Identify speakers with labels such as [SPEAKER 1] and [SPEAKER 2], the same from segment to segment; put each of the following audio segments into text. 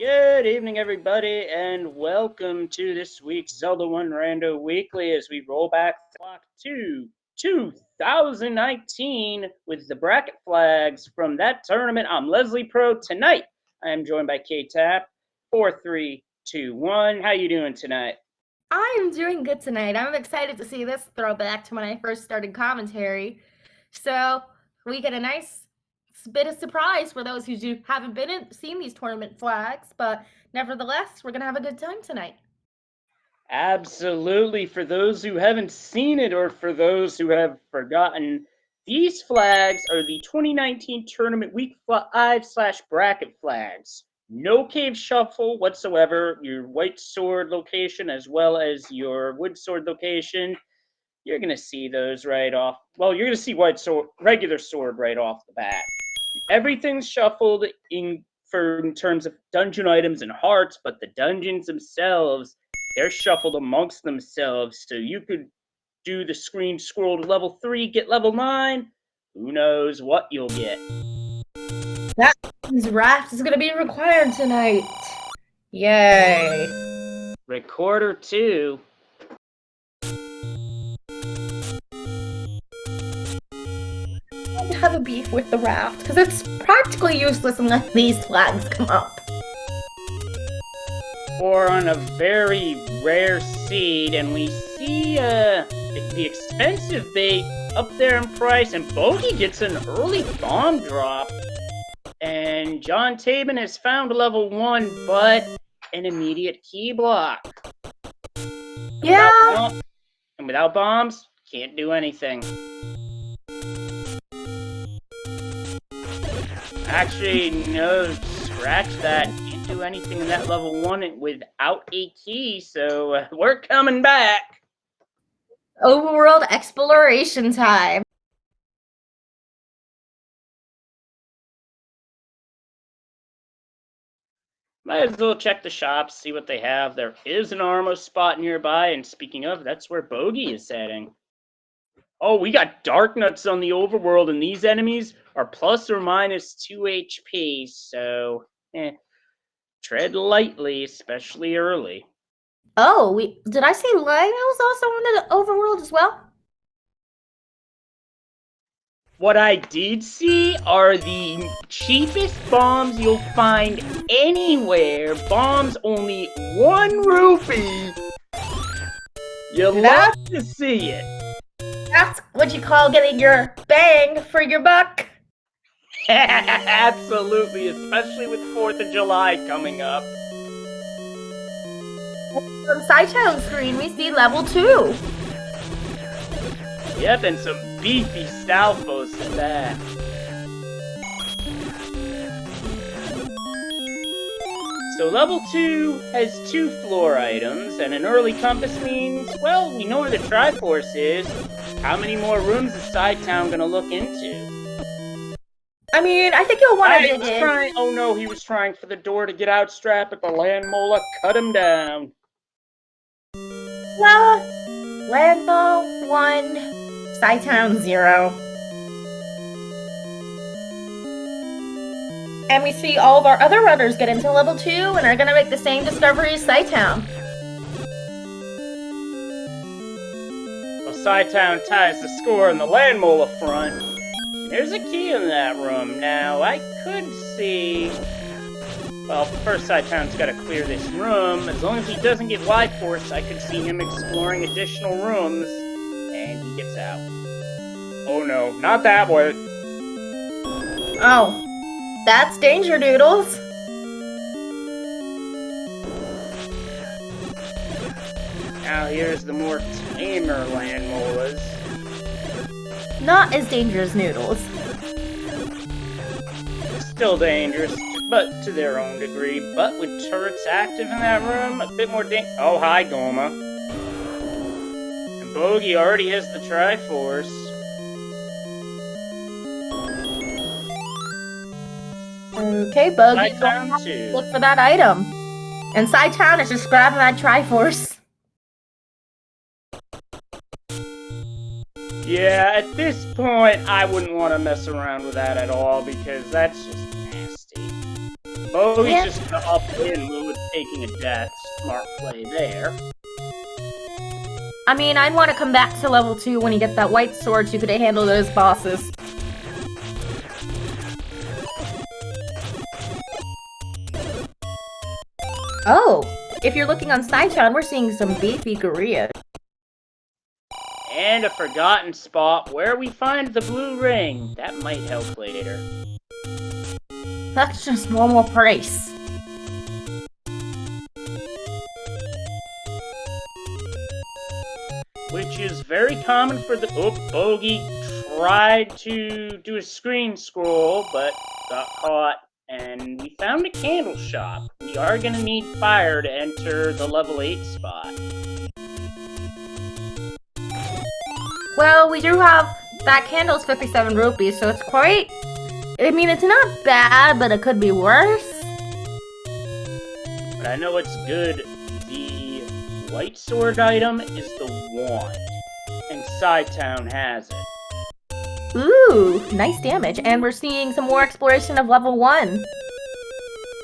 [SPEAKER 1] Good evening, everybody, and welcome to this week's Zelda 1 Rando Weekly as we roll back the clock to 2019 with the bracket flags from that tournament. I'm Leslie Pro. Tonight, I am joined by K-Tap. 4-3-2-1. How you doing tonight?
[SPEAKER 2] I am doing good tonight. I'm excited to see this throwback to when I first started commentary. So we get a nice bit of surprise for those who haven't seen these tournament flags, but nevertheless, we're gonna have a good time tonight.
[SPEAKER 1] Absolutely. For those who haven't seen it or for those who have forgotten, these flags are the 2019 Tournament Week 5/bracket flags. No cave shuffle whatsoever. Your white sword location as well as your wood sword location. You're going to see those right off. Well, you're going to see white sword, regular sword right off the bat. Everything's shuffled in terms of dungeon items and hearts, but the dungeons themselves, they're shuffled amongst themselves. So you could do the screen scroll to level 3, get level 9. Who knows what you'll get.
[SPEAKER 2] That means raft is gonna be required tonight. Yay.
[SPEAKER 1] Recorder 2.
[SPEAKER 2] I have a beef with the raft because it's practically useless unless these flags come up.
[SPEAKER 1] Or on a very rare seed, and we see the expensive bait up there in price, and Bogey gets an early bomb drop. And John Tabin has found level 1, but an immediate key block.
[SPEAKER 2] Yeah.
[SPEAKER 1] And without bombs, can't do anything. Actually, no, scratch that. Can't do anything in that level 1 without a key, so we're coming back.
[SPEAKER 2] Overworld exploration time.
[SPEAKER 1] Might as well check the shops, see what they have. There is an Armo spot nearby, and speaking of, that's where Bogey is heading. Oh, we got Dark Nuts on the Overworld, and these enemies are plus or minus 2 HP, so tread lightly, especially early.
[SPEAKER 2] Oh, did I say Lionel's also on the Overworld as well?
[SPEAKER 1] What I did see are the cheapest bombs you'll find anywhere. Bombs only 1 rupee. You'll love to see it.
[SPEAKER 2] That's what you call getting your bang for your buck.
[SPEAKER 1] Absolutely, especially with 4th of July coming up.
[SPEAKER 2] From Sci-Town screen, we see level 2.
[SPEAKER 1] Yep, and some beefy Stalfos at that. So level 2 has 2 floor items, and an early compass means, well, we know where the Triforce is. How many more rooms is Sci-Town gonna look into?
[SPEAKER 2] I mean, I think you'll want to dig in.
[SPEAKER 1] Oh no, he was trying for the door to get out strap, but the land mola cut him down.
[SPEAKER 2] Well, Landfall 1, Sci-Town 0. And we see all of our other runners get into level 2 and are going to make the same discovery as Sci-Town.
[SPEAKER 1] Well, Sci-Town ties the score on the land mola front. There's a key in that room. Now, I could see... Well, first Sci-Town's got to clear this room. As long as he doesn't get wide force, I could see him exploring additional rooms. And he gets out. Oh no, not that way.
[SPEAKER 2] Oh, that's Danger Doodles.
[SPEAKER 1] Now here's the more tamer land molas.
[SPEAKER 2] Not as dangerous as Noodles.
[SPEAKER 1] Still dangerous, but to their own degree. But with turrets active in that room, a bit more Oh, hi, Goma. And Bogey already has the Triforce.
[SPEAKER 2] Okay, Bogey's going to look for that item. And Sci-Town is just grabbing that Triforce.
[SPEAKER 1] Yeah, at this point, I wouldn't want to mess around with that at all, because that's just nasty. Bogey's
[SPEAKER 2] Yeah.
[SPEAKER 1] just gonna up in lieu of taking a death. Smart play there.
[SPEAKER 2] I mean, I'd want to come back to level 2 when you get that white sword so you could handle those bosses. Oh, if you're looking on Sci-Town, we're seeing some beefy Korea.
[SPEAKER 1] And a forgotten spot where we find the blue ring. That might help later.
[SPEAKER 2] That's just normal price.
[SPEAKER 1] Which is very common for the... Oh, Bogey tried to do a screen scroll, but got caught. And we found a candle shop. We are going to need fire to enter the level 8 spot.
[SPEAKER 2] Well, we do have... That candle's 57 rupees, so it's quite... I mean, it's not bad, but it could be worse.
[SPEAKER 1] But I know what's good. The white sword item is the wand. And Sci-Town has it.
[SPEAKER 2] Ooh, nice damage. And we're seeing some more exploration of level 1.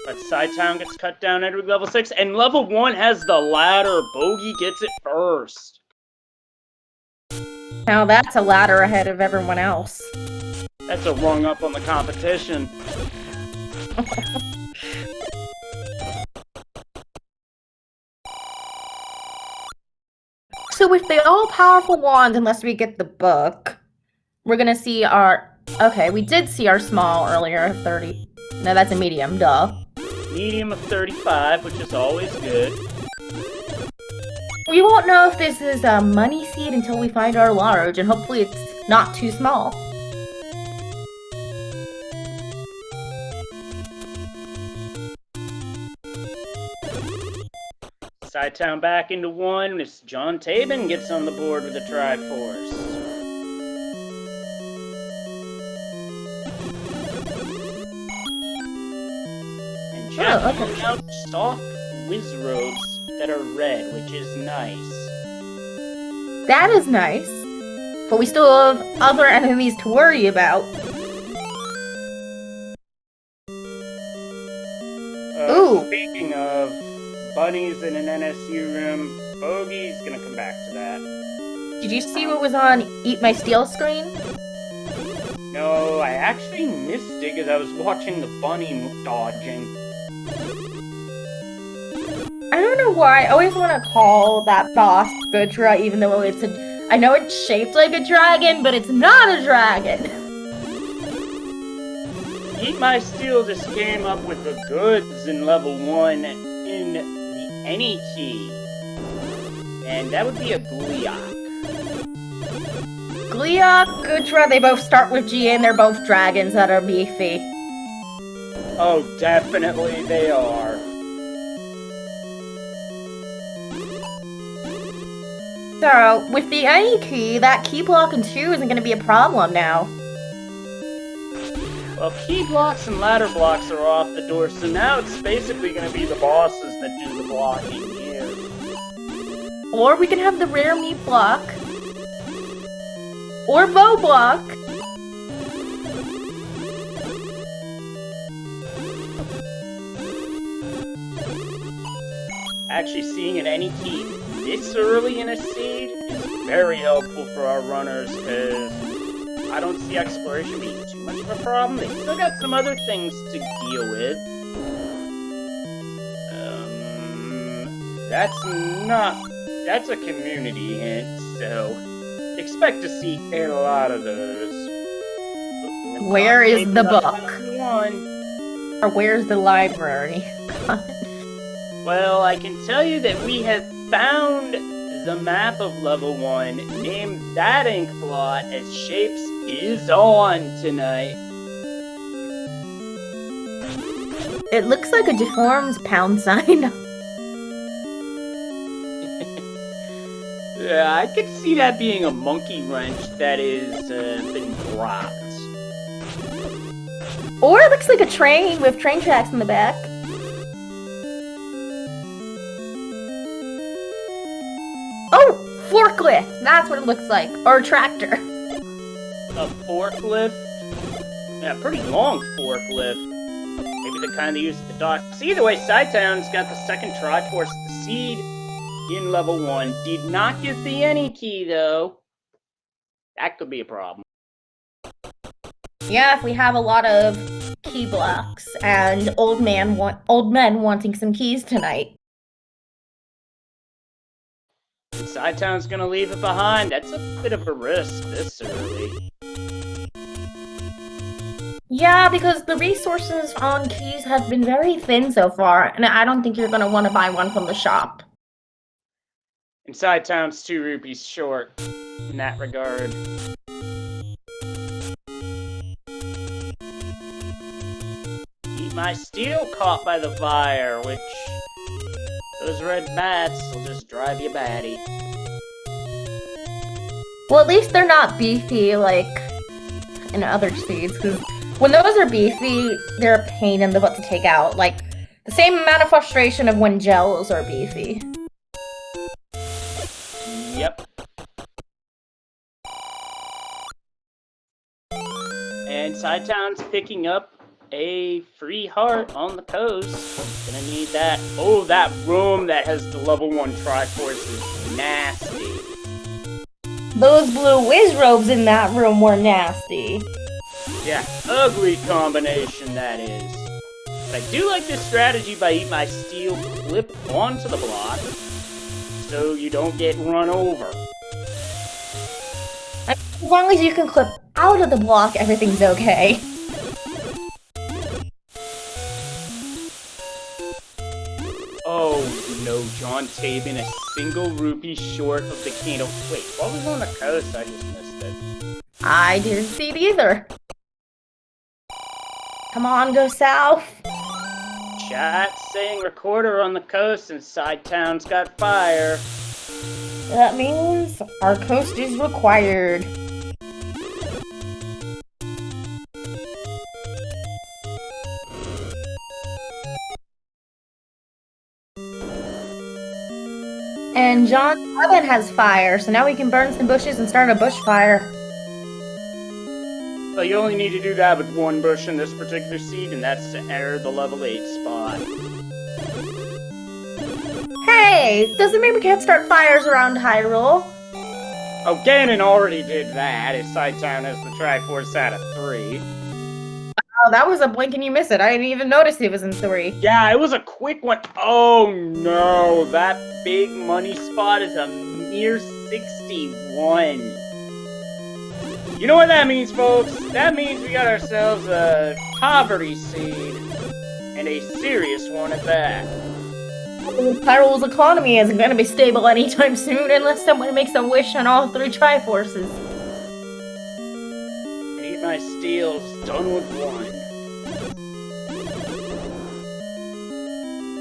[SPEAKER 1] But Sci-Town gets cut down at level 6. And level 1 has the ladder. Bogey gets it first.
[SPEAKER 2] Now that's a ladder ahead of everyone else.
[SPEAKER 1] That's a rung up on the competition.
[SPEAKER 2] So with the all-powerful wand, unless we get the book, we're gonna see our... Okay, we did see our small earlier, 30. No, that's a medium, duh.
[SPEAKER 1] Medium of 35, which is always good.
[SPEAKER 2] We won't know if this is a money seed until we find our large, and hopefully it's not too small.
[SPEAKER 1] Sci-Town back into 1. Miss John Tabin gets on the board with a Triforce. And Jeff pulling out soft whiz robes that are red, which is nice.
[SPEAKER 2] That is nice. But we still have other enemies to worry about. Ooh.
[SPEAKER 1] Speaking of bunnies in an NSU room, Bogey's gonna come back to that.
[SPEAKER 2] Did you see what was on Eat My Steel screen?
[SPEAKER 1] No, I actually missed it because I was watching the bunny dodging.
[SPEAKER 2] I don't know why. I always want to call that boss Gudra, even though it's a... I know it's shaped like a dragon, but it's not a dragon.
[SPEAKER 1] Eat My Steel just came up with the goods in level 1 in the any key. And that would be a Gleeok.
[SPEAKER 2] Gleeok, Gudra, they both start with G and they're both dragons that are beefy.
[SPEAKER 1] Oh, definitely they are.
[SPEAKER 2] So, with the any key, that key block in 2 isn't going to be a problem now.
[SPEAKER 1] Well, key blocks and ladder blocks are off the door, so now it's basically going to be the bosses that do the blocking here.
[SPEAKER 2] Or we can have the rare meat block. Or bow block.
[SPEAKER 1] Actually, seeing an any key this early in a seed is very helpful for our runners, because I don't see exploration being too much of a problem. They still got some other things to deal with. That's a community hint, so expect to see a lot of those.
[SPEAKER 2] Where is the book?
[SPEAKER 1] One.
[SPEAKER 2] Or where's the library?
[SPEAKER 1] Well, I can tell you that we have found the map of level 1, named that ink blot as Shapes is on tonight.
[SPEAKER 2] It looks like a deformed pound sign.
[SPEAKER 1] Yeah, I could see that being a monkey wrench that is been dropped.
[SPEAKER 2] Or it looks like a train with train tracks in the back. Oh! Forklift! That's what it looks like. Or a tractor.
[SPEAKER 1] A forklift? Yeah, pretty long forklift. Maybe the kind they use at the docks. Either way, Sidetown's got the second Triforce, the seed in level 1. Did not get the any key, though. That could be a problem.
[SPEAKER 2] Yeah, if we have a lot of key blocks and old men wanting some keys tonight.
[SPEAKER 1] Sidetown's gonna leave it behind. That's a bit of a risk this early.
[SPEAKER 2] Yeah, because the resources on keys have been very thin so far, and I don't think you're gonna want to buy one from the shop.
[SPEAKER 1] And Sidetown's 2 rupees short in that regard. Eat my steel caught by the fire, which those red bats will just drive you batty.
[SPEAKER 2] Well, at least they're not beefy like in other seeds, because when those are beefy, they're a pain in the butt to take out. Like, the same amount of frustration of when gels are beefy.
[SPEAKER 1] Yep. And Sidetown's picking up a free heart on the coast. Gonna need that. Oh, that room that has the level 1 Triforce is nasty.
[SPEAKER 2] Those blue whiz robes in that room were nasty.
[SPEAKER 1] Yeah, ugly combination that is. But I do like this strategy by Eat My Steel clip onto the block so you don't get run over.
[SPEAKER 2] As long as you can clip out of the block, everything's okay.
[SPEAKER 1] Oh no, John Tabin, a single rupee short of the candle. Wait, what was on the coast? I just missed it.
[SPEAKER 2] I didn't see it either. Come on, go south.
[SPEAKER 1] Chat saying recorder on the coast and Sidetown's got fire.
[SPEAKER 2] That means our coast is required. And John's oven has fire, so now we can burn some bushes and start a bushfire.
[SPEAKER 1] Well, you only need to do that with 1 bush in this particular seed, and that's to enter the level 8 spot.
[SPEAKER 2] Hey, doesn't mean we can't start fires around Hyrule.
[SPEAKER 1] Oh, Ganon already did that. His Sidetown has the Triforce out of 3.
[SPEAKER 2] Oh, that was a blink and you miss it. I didn't even notice it was in 3.
[SPEAKER 1] Yeah, it was a quick one. Oh no, that big money spot is a mere 61. You know what that means, folks? That means we got ourselves a poverty seed, and a serious one at that.
[SPEAKER 2] Hyrule's economy isn't going to be stable anytime soon unless someone makes a wish on all 3 Triforces.
[SPEAKER 1] Eat my steals, done with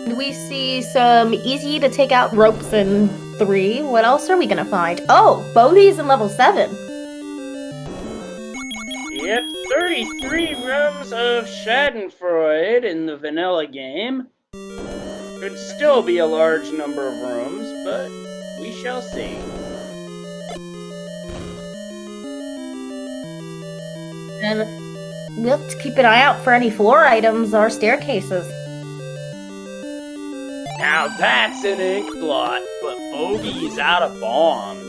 [SPEAKER 1] 1.
[SPEAKER 2] We see some easy to take out ropes in 3. What else are we going to find? Oh, Bodhi's in level 7.
[SPEAKER 1] Yep, 33 rooms of Schadenfreude in the vanilla game. Could still be a large number of rooms, but we shall see.
[SPEAKER 2] And we'll have to keep an eye out for any floor items or staircases.
[SPEAKER 1] Now that's an ink blot, but Bogey's out of bombs.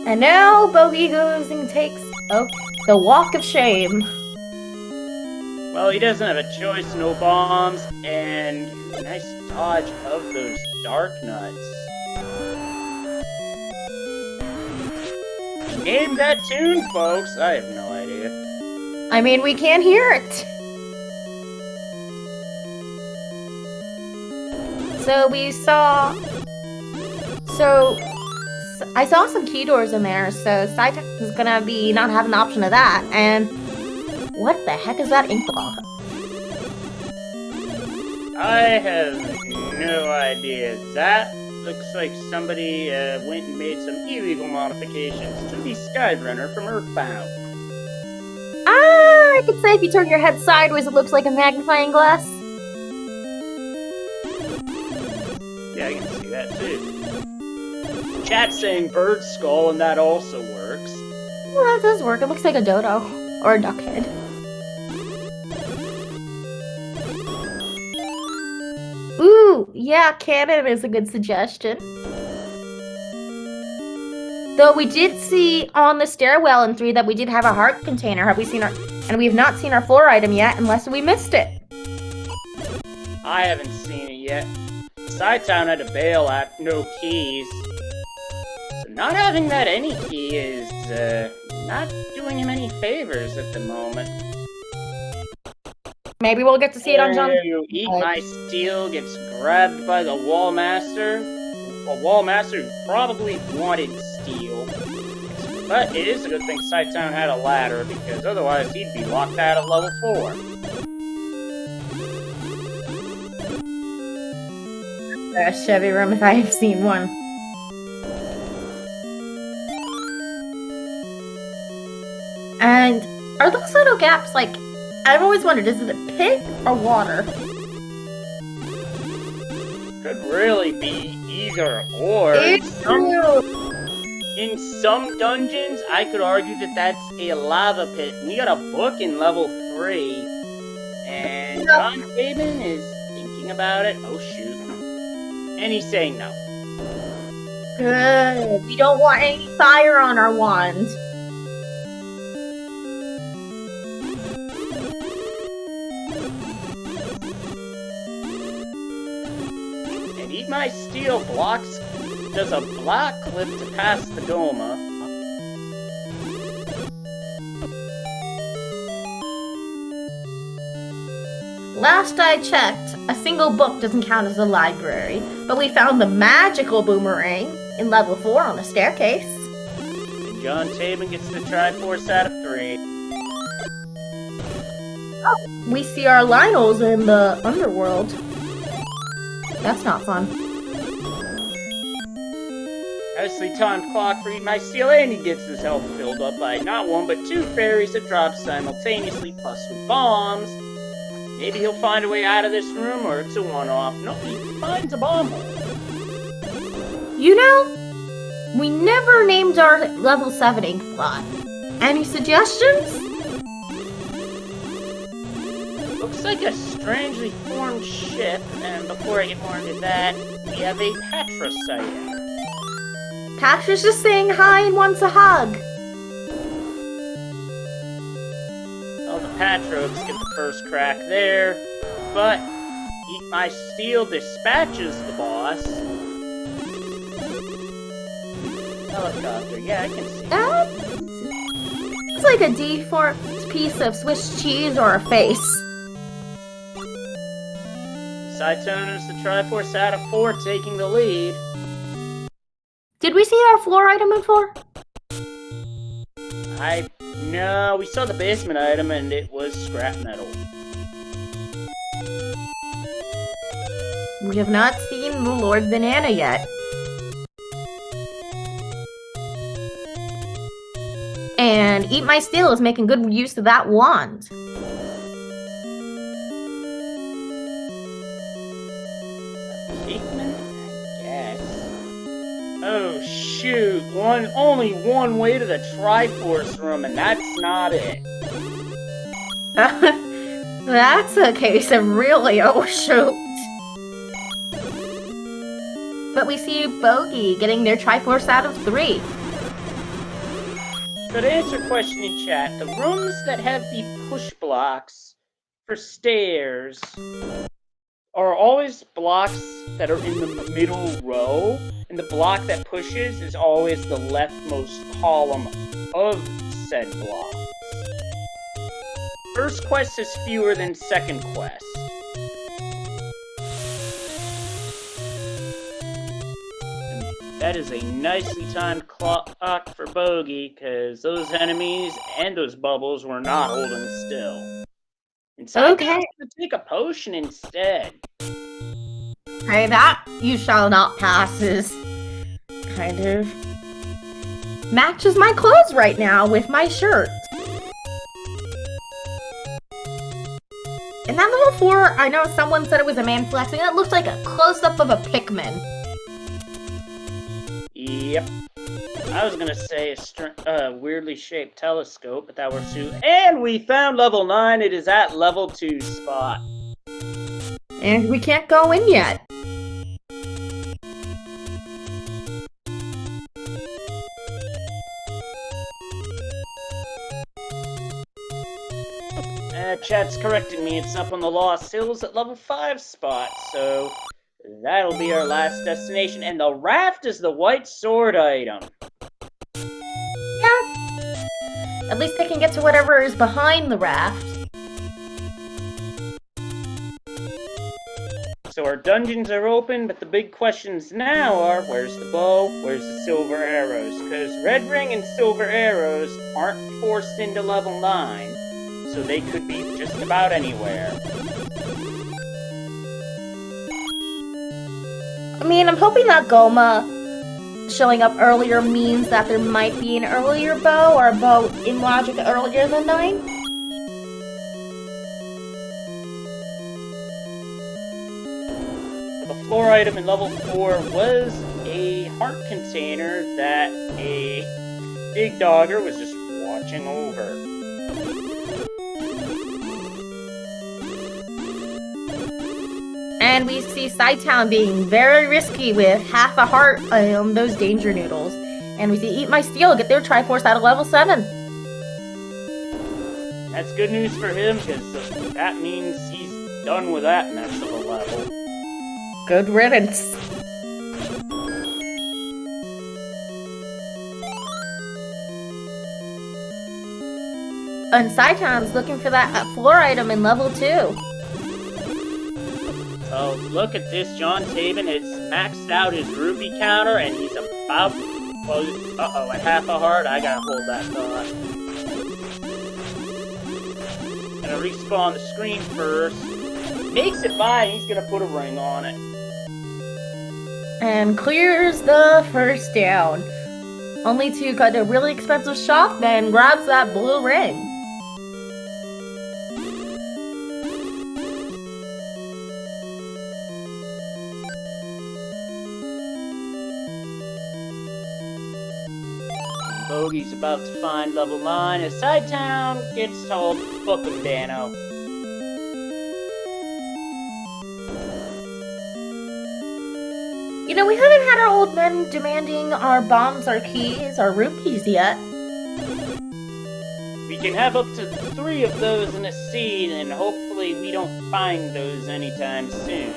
[SPEAKER 2] And now Bogey goes and takes the walk of shame.
[SPEAKER 1] Well, he doesn't have a choice, no bombs, and nice dodge of those dark nuts. Name that tune, folks. I have no idea.
[SPEAKER 2] I mean, we can't hear it. So I saw some key doors in there, so Cytec is gonna be not have an option of that. And what the heck is that ink block?
[SPEAKER 1] I have no idea. That looks like somebody went and made some illegal modifications to the Skyrunner from Earthbound.
[SPEAKER 2] I could say if you turn your head sideways, it looks like a magnifying glass.
[SPEAKER 1] Yeah, I can see that too. Chat's saying bird skull, and that also works.
[SPEAKER 2] Well, that does work. It looks like a dodo or a duck head. yeah, cannon is a good suggestion. Though we did see on the stairwell in 3 that we did have a heart container. Have we seen our... And we have not seen our floor item yet, unless we missed it.
[SPEAKER 1] I haven't seen it yet. Sidetown had to bail at no keys. So not having that any key is, not doing him any favors at the moment.
[SPEAKER 2] Maybe we'll get to see it on John.
[SPEAKER 1] You Eat My Steel gets grabbed by the Wall Master. A Wall Master who probably wanted steel. But it is a good thing Sidetown had a ladder, because otherwise he'd be locked out of level 4.
[SPEAKER 2] A Chevy room if I have seen one. And are those little gaps like... I've always wondered, is it a pit or water?
[SPEAKER 1] Could really be either or.
[SPEAKER 2] It's true.
[SPEAKER 1] In some dungeons, I could argue that that's a lava pit. We got a book in level 3. And John Fabian is thinking about it. Oh, shoot. And he's saying no.
[SPEAKER 2] Good. We don't want any fire on our wand.
[SPEAKER 1] And Eat My Steel blocks... Does a block clip to pass the Doma.
[SPEAKER 2] Last I checked, a single book doesn't count as a library, but we found the magical boomerang in level 4 on the staircase.
[SPEAKER 1] And John Tabin gets the Triforce out of 3.
[SPEAKER 2] Oh, we see our Lionels in the Underworld. That's not fun.
[SPEAKER 1] Nicely timed clock for Eat My Steel, and he gets his health filled up by not 1 but 2 fairies that drop simultaneously, plus with bombs. Maybe he'll find a way out of this room, or it's a one-off. No, he finds a bomb hole.
[SPEAKER 2] You know, we never named our level 7 ink plot. Any suggestions?
[SPEAKER 1] Looks like a strangely formed ship, and before I get more into that, we have a Patra sighting.
[SPEAKER 2] Patra's just saying hi and wants a hug.
[SPEAKER 1] Well, the Patrobes get the first crack there, but Eat My Steel dispatches the boss. Helicopter, yeah, I can see that.
[SPEAKER 2] It's like a deformed piece of Swiss cheese or a face.
[SPEAKER 1] Sidetown is the Triforce out of 4, taking the lead.
[SPEAKER 2] Did we see our floor item in 4?
[SPEAKER 1] No, we saw the basement item and it was scrap metal.
[SPEAKER 2] We have not seen the Lord Banana yet. And Eat My Steel is making good use of that wand.
[SPEAKER 1] Oh shoot, only one way to the Triforce room, and that's not it.
[SPEAKER 2] That's a case of really oh shoot. But we see Bogey getting their Triforce out of 3.
[SPEAKER 1] So to answer a question in chat, the rooms that have the push blocks for stairs are always blocks that are in the middle row, and the block that pushes is always the leftmost column of said block. First quest is fewer than second quest. And that is a nicely timed clock for Bogey, because those enemies and those bubbles were not holding still. Okay. To take a potion instead.
[SPEAKER 2] Hey, that you shall not pass is kind of matches my clothes right now with my shirt. In that level 4, I know someone said it was a man flexing. It looks like a close-up of a Pikmin.
[SPEAKER 1] Yep. I was gonna say a weirdly shaped telescope, but that works too. And we found level 9. It is at level 2 spot.
[SPEAKER 2] And we can't go in yet.
[SPEAKER 1] chat's correcting me. It's up on the Lost Hills at level 5 spot, so that'll be our last destination. And the raft is the white sword item.
[SPEAKER 2] Yeah. At least they can get to whatever is behind the raft.
[SPEAKER 1] So our dungeons are open, but the big questions now are, where's the bow, where's the silver arrows? Because red ring and silver arrows aren't forced into level 9, so they could be just about anywhere.
[SPEAKER 2] I mean, I'm hoping that Goma showing up earlier means that there might be an earlier bow, or a bow in logic earlier than 9.
[SPEAKER 1] The floor item in level 4 was a heart container that a big dogger was just watching over.
[SPEAKER 2] And we see Side-Town being very risky with half a heart on those danger noodles. And we see Eat My Steel get their Triforce out of level 7.
[SPEAKER 1] That's good news for him, because that means he's done with that mess of a level.
[SPEAKER 2] Good riddance. And Side-Town's looking for that floor item in level 2.
[SPEAKER 1] Oh, look at this. John Taven has maxed out his rupee counter, and he's about... Well, uh-oh, a half a heart? I gotta hold that thought. Gonna respawn the screen first. Makes it by, and he's gonna put a ring on it.
[SPEAKER 2] And clears the first down. Only to cut a really expensive shop, then grabs that blue ring.
[SPEAKER 1] Bogey's about to find level 9 as Side-Town gets told, book him, Dano.
[SPEAKER 2] You know, we haven't had our old men demanding our bombs, our keys, our rupees yet.
[SPEAKER 1] We can have up to 3 of those in a seed, and hopefully we don't find those anytime soon.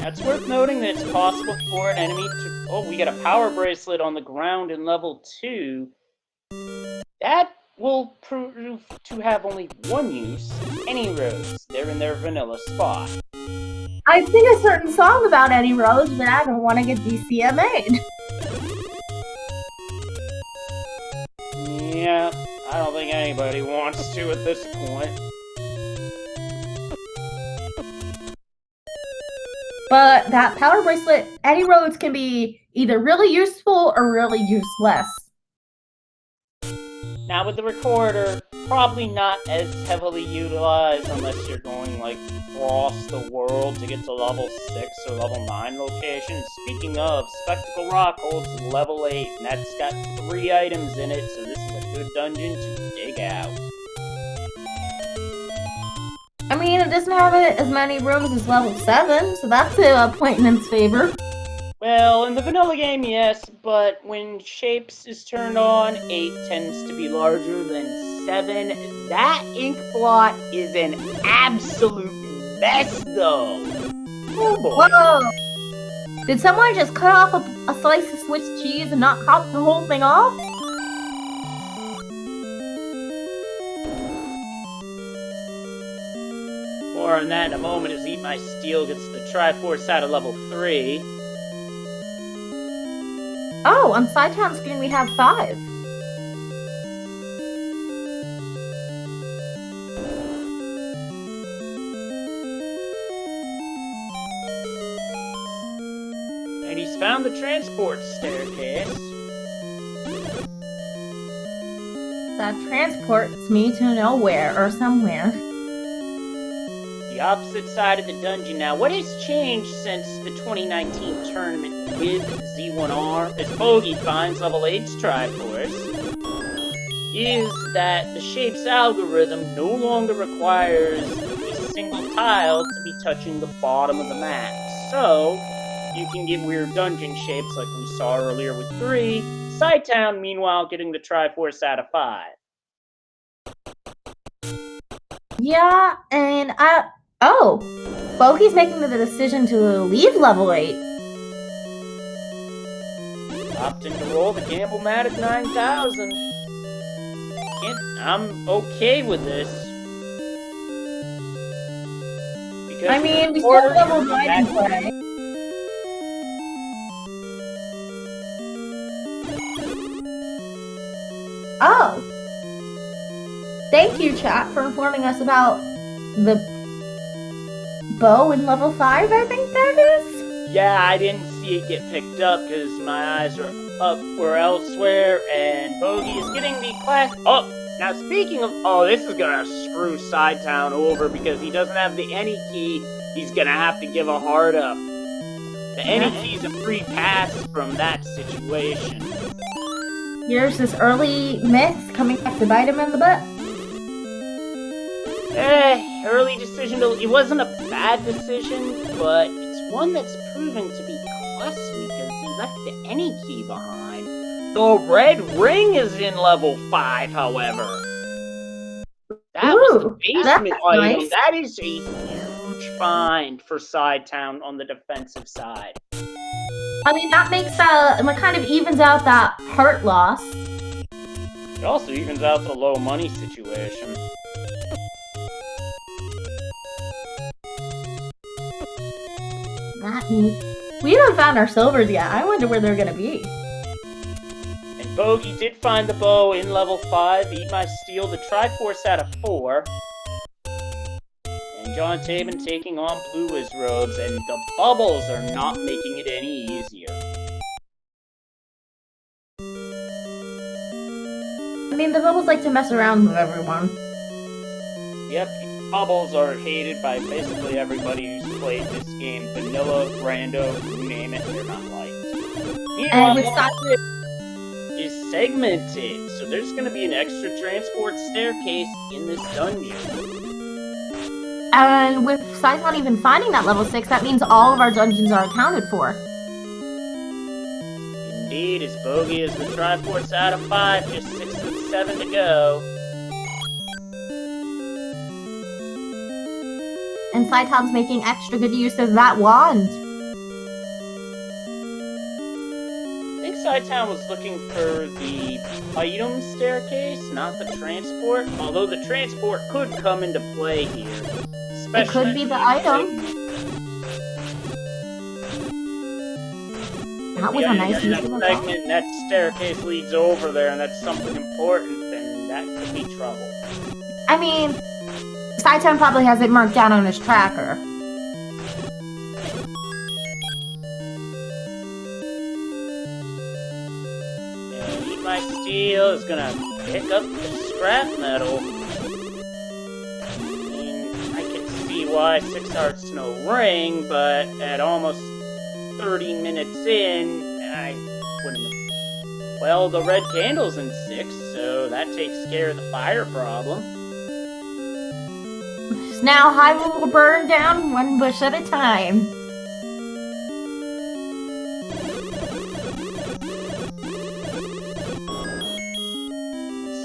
[SPEAKER 1] It's worth noting that it's possible for an enemy to... Oh, we got a power bracelet on the ground in level 2. That will prove to have only one use. Any roads. They're in their vanilla spot.
[SPEAKER 2] I sing a certain song about any roads, but I don't want to get DCMA'd.
[SPEAKER 1] Yeah, I don't think anybody wants to at this point.
[SPEAKER 2] But that power bracelet, any roads can be either really useful or really useless.
[SPEAKER 1] Now with the recorder, probably not as heavily utilized unless you're going like across the world to get to level 6 or level 9 locations. Speaking of, Spectacle Rock holds level 8, and that's got 3 items in it, so this is a good dungeon to dig out.
[SPEAKER 2] I mean, it doesn't have as many rooms as level 7, so that's a point in its favor.
[SPEAKER 1] Well, in the vanilla game, yes, but when Shapes is turned on, 8 tends to be larger than 7. That ink blot is an absolute mess, though. Oh boy.
[SPEAKER 2] Whoa! Did someone just cut off a slice of Swiss cheese and not cut the whole thing off?
[SPEAKER 1] More on that in a moment as Eat My Steel gets the Triforce out of level 3.
[SPEAKER 2] Oh, on Side-Town screen we have 5.
[SPEAKER 1] And he's found the transport staircase.
[SPEAKER 2] That transports me to nowhere or somewhere.
[SPEAKER 1] The opposite side of the dungeon now. What has changed since the 2019 tournament with Z1R? As Bogey finds level 8's Triforce. is that the shape's algorithm no longer requires a single tile to be touching the bottom of the map. So, you can get weird dungeon shapes like we saw earlier with 3. Sidetown, meanwhile, getting the Triforce out of 5.
[SPEAKER 2] Yeah, and Bogey's making the decision to leave level 8.
[SPEAKER 1] Opting to roll the Gamble-Matic 9000. I'm okay with this. Because
[SPEAKER 2] I mean, we still have level 9 in play. Oh. Thank you, chat, for informing us about the bow in level 5, I think that is?
[SPEAKER 1] Yeah, I didn't see it get picked up because my eyes were elsewhere, and Bogey is getting the class. Oh, now speaking of, this is gonna screw Sidetown over because he doesn't have the any key. He's gonna have to give a hard up. The any key's a free pass from that situation.
[SPEAKER 2] Here's this early myth coming back to bite him in the butt.
[SPEAKER 1] Early decision. It wasn't a bad decision, but it's one that's proven to be costly because he left the any key behind. The red ring is in level 5, however. That was the basement item. Nice. That is a huge find for Sidetown on the defensive side.
[SPEAKER 2] I mean, that makes it kind of evens out that heart loss.
[SPEAKER 1] It also evens out the low money situation.
[SPEAKER 2] That means we haven't found our silvers yet. I wonder where they're gonna be.
[SPEAKER 1] And Bogey did find the bow in level 5. Eat My Steel, the Triforce out of 4. And John Tabin taking on Blue Wiz Robes, and the bubbles are not making it any easier.
[SPEAKER 2] I mean, the bubbles like to mess around with everyone.
[SPEAKER 1] Yep, bubbles are hated by basically everybody who's played this game. Vanilla, rando, you name it, they're not liked.
[SPEAKER 2] And with
[SPEAKER 1] is segmented, so there's going to be an extra transport staircase in this dungeon.
[SPEAKER 2] And with Size not even finding that level 6, that means all of our dungeons are accounted for.
[SPEAKER 1] Indeed, as Bogey is the Triforce out of 5, just 6 and 7 to go.
[SPEAKER 2] And Sidetown's making extra good use of that wand.
[SPEAKER 1] I think Sidetown was looking for the item staircase, not the transport. Although the transport could come into play here.
[SPEAKER 2] It could be the item. That was a nice use of the
[SPEAKER 1] segment. That staircase leads over there, and that's something important, then that could be trouble.
[SPEAKER 2] I mean, Sidetown probably has it marked down on his tracker.
[SPEAKER 1] And Eat My Steel is gonna pick up the scrap metal. And I can see why 6 Hearts no ring, but at almost 30 minutes in, I wouldn't have... Well, the red candle's in 6, so that takes care of the fire problem.
[SPEAKER 2] Now Hyrule will burn down one bush at a time.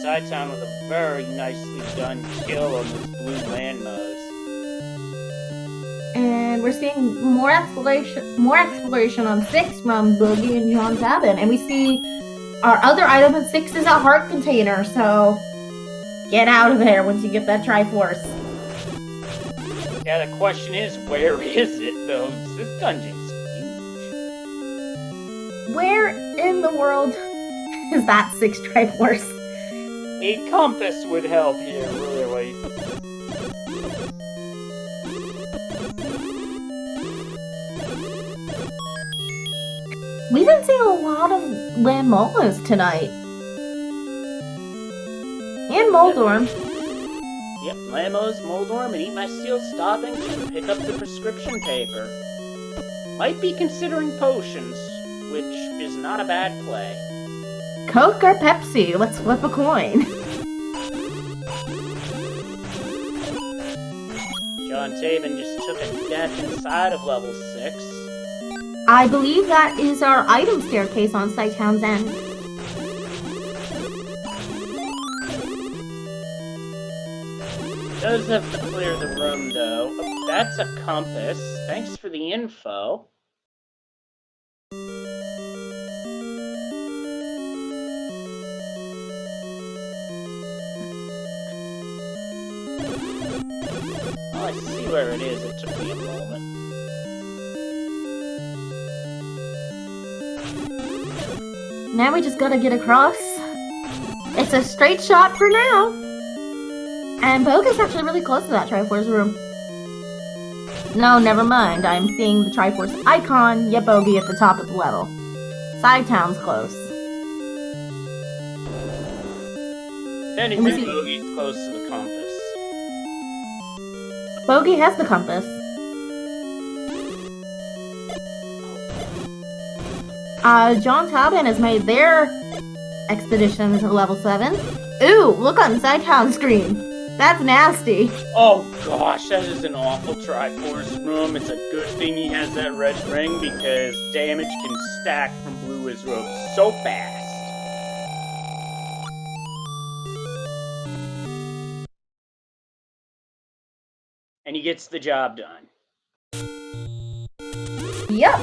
[SPEAKER 1] Sidetown with a very nicely done kill on those blue landmos.
[SPEAKER 2] And we're seeing more exploration on 6 from Boogie and John Tabin. And we see our other item in 6 is a heart container, so get out of there once you get that Triforce.
[SPEAKER 1] Yeah, the question is, where is it, though? This dungeon's huge.
[SPEAKER 2] Where in the world is that 6 Triforce?
[SPEAKER 1] A compass would help here, really.
[SPEAKER 2] We've been seeing a lot of Landmolas tonight. And Moldorm.
[SPEAKER 1] Yep, Lamos, Moldorm, and Eat My Steel stopping to pick up the prescription paper. Might be considering potions, which is not a bad play.
[SPEAKER 2] Coke or Pepsi? Let's flip a coin.
[SPEAKER 1] John Taven just took a death inside of level 6.
[SPEAKER 2] I believe that is our item staircase on Sighttown's end.
[SPEAKER 1] Does have to clear the room, though. Oh, that's a compass. Thanks for the info. Oh, I see where it is. It took me a moment.
[SPEAKER 2] Now we just gotta get across. It's a straight shot for now. And Boga's actually really close to that Triforce room. No, never mind. I'm seeing the Triforce icon, yet Bogey at the top of the level. Sighttown's close.
[SPEAKER 1] If anything, Bogey's close to the compass.
[SPEAKER 2] Bogey has the compass. John Taubin has made their expedition to level 7. Ooh, look on Sighttown's screen. That's nasty.
[SPEAKER 1] Oh gosh, that is an awful Triforce room. It's a good thing he has that red ring because damage can stack from Blue Wizrobe so fast. And he gets the job done.
[SPEAKER 2] Yep.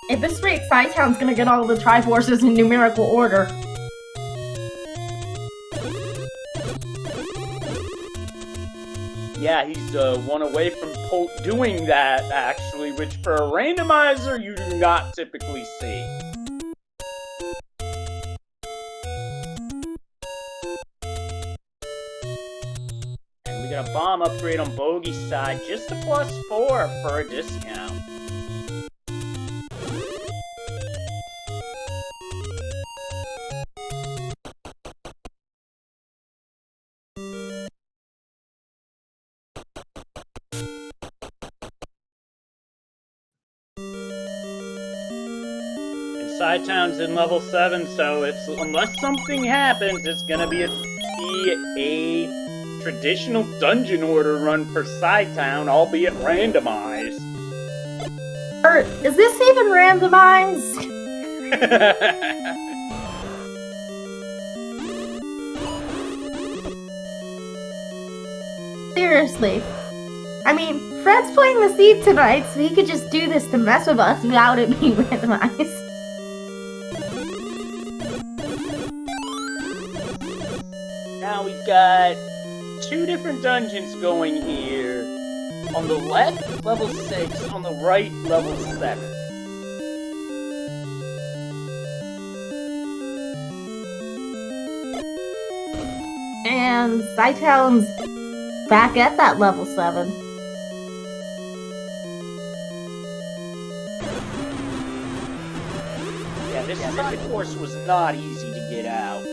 [SPEAKER 2] At this rate, Sighttown's gonna get all the Triforces in numerical order.
[SPEAKER 1] Yeah, he's one away from doing that, actually, which for a randomizer you do not typically see. And we got a bomb upgrade on Bogey's side, just a +4 for a discount. Sighttown's in level 7, so it's unless something happens, it's gonna be a traditional dungeon order run for Sighttown, albeit randomized.
[SPEAKER 2] Is this even randomized? Seriously. I mean, Fred's playing the Seed tonight, so he could just do this to mess with us without it being randomized.
[SPEAKER 1] Now we've got 2 different dungeons going here. On the left, level 6. On the right, level 7.
[SPEAKER 2] And Sighttown's back at that level 7.
[SPEAKER 1] Yeah, this Triforce was not easy to get out.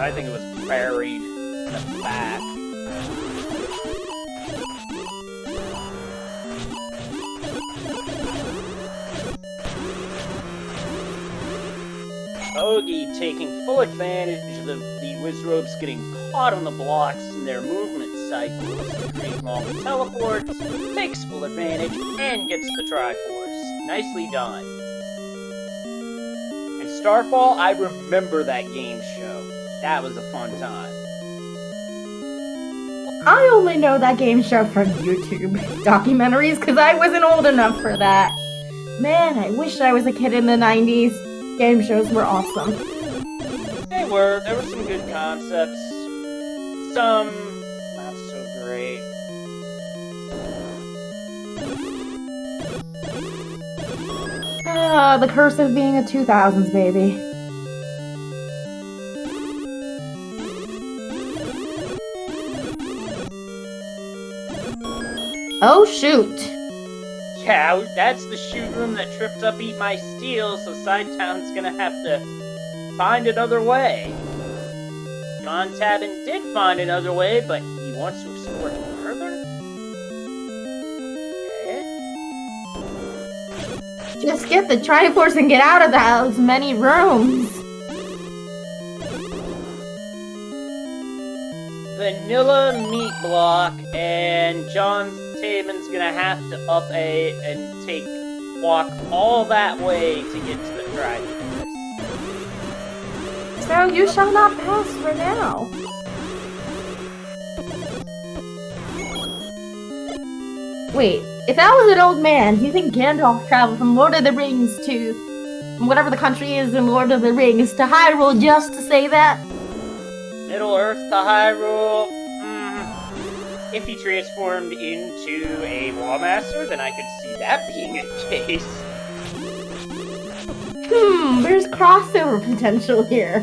[SPEAKER 1] I think it was buried in the back. Bogey taking full advantage of the Wizrobes getting caught on the blocks in their movement cycles to create long teleports, takes full advantage, and gets the Triforce. Nicely done. And Starfall, I remember that game show. That was a fun time.
[SPEAKER 2] I only know that game show from YouTube documentaries because I wasn't old enough for that. Man, I wish I was a kid in the 90s. Game shows were awesome.
[SPEAKER 1] They were. There were some good concepts. Some not so great.
[SPEAKER 2] Ah, the curse of being a 2000s baby. Oh, shoot.
[SPEAKER 1] Yeah, that's the shoot room that tripped up Eat My Steel, so Sighttown's gonna have to find another way. John Tabin did find another way, but he wants to explore it further? Okay.
[SPEAKER 2] Just get the Triforce and get out of those many rooms.
[SPEAKER 1] Vanilla meat block, and John Taven's gonna have to up A and walk all that way to get to the Triforce.
[SPEAKER 2] So you shall not pass for now. Wait, if that was an old man, do you think Gandalf traveled from Lord of the Rings to whatever the country is in Lord of the Rings to Hyrule just to say that?
[SPEAKER 1] Middle Earth to Hyrule? If he transformed into a Lawmaster, then I could see that being a case.
[SPEAKER 2] There's crossover potential here.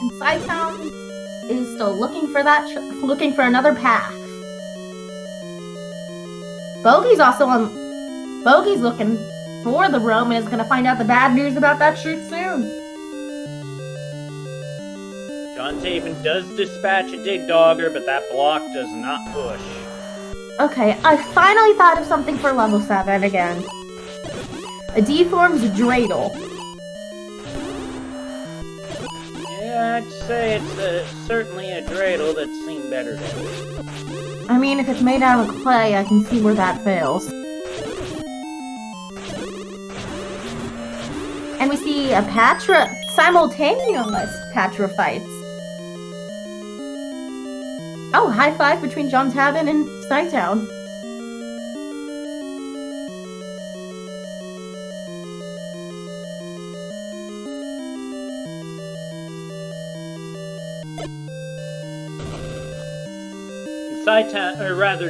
[SPEAKER 2] And Sci-Town is still looking for looking for another path. Bogey's looking for the room and is gonna find out the bad news about that shoot soon.
[SPEAKER 1] John Taven does dispatch a Dig Dogger, but that block does not push.
[SPEAKER 2] Okay, I finally thought of something for level 7 again. A deformed dreidel.
[SPEAKER 1] Yeah, I'd say it's certainly a dreidel that's seen better days.
[SPEAKER 2] I mean, if it's made out of clay, I can see where that fails. And we see a Patra, simultaneous Patra fights. Oh, high five between John Taven and Sci-Town.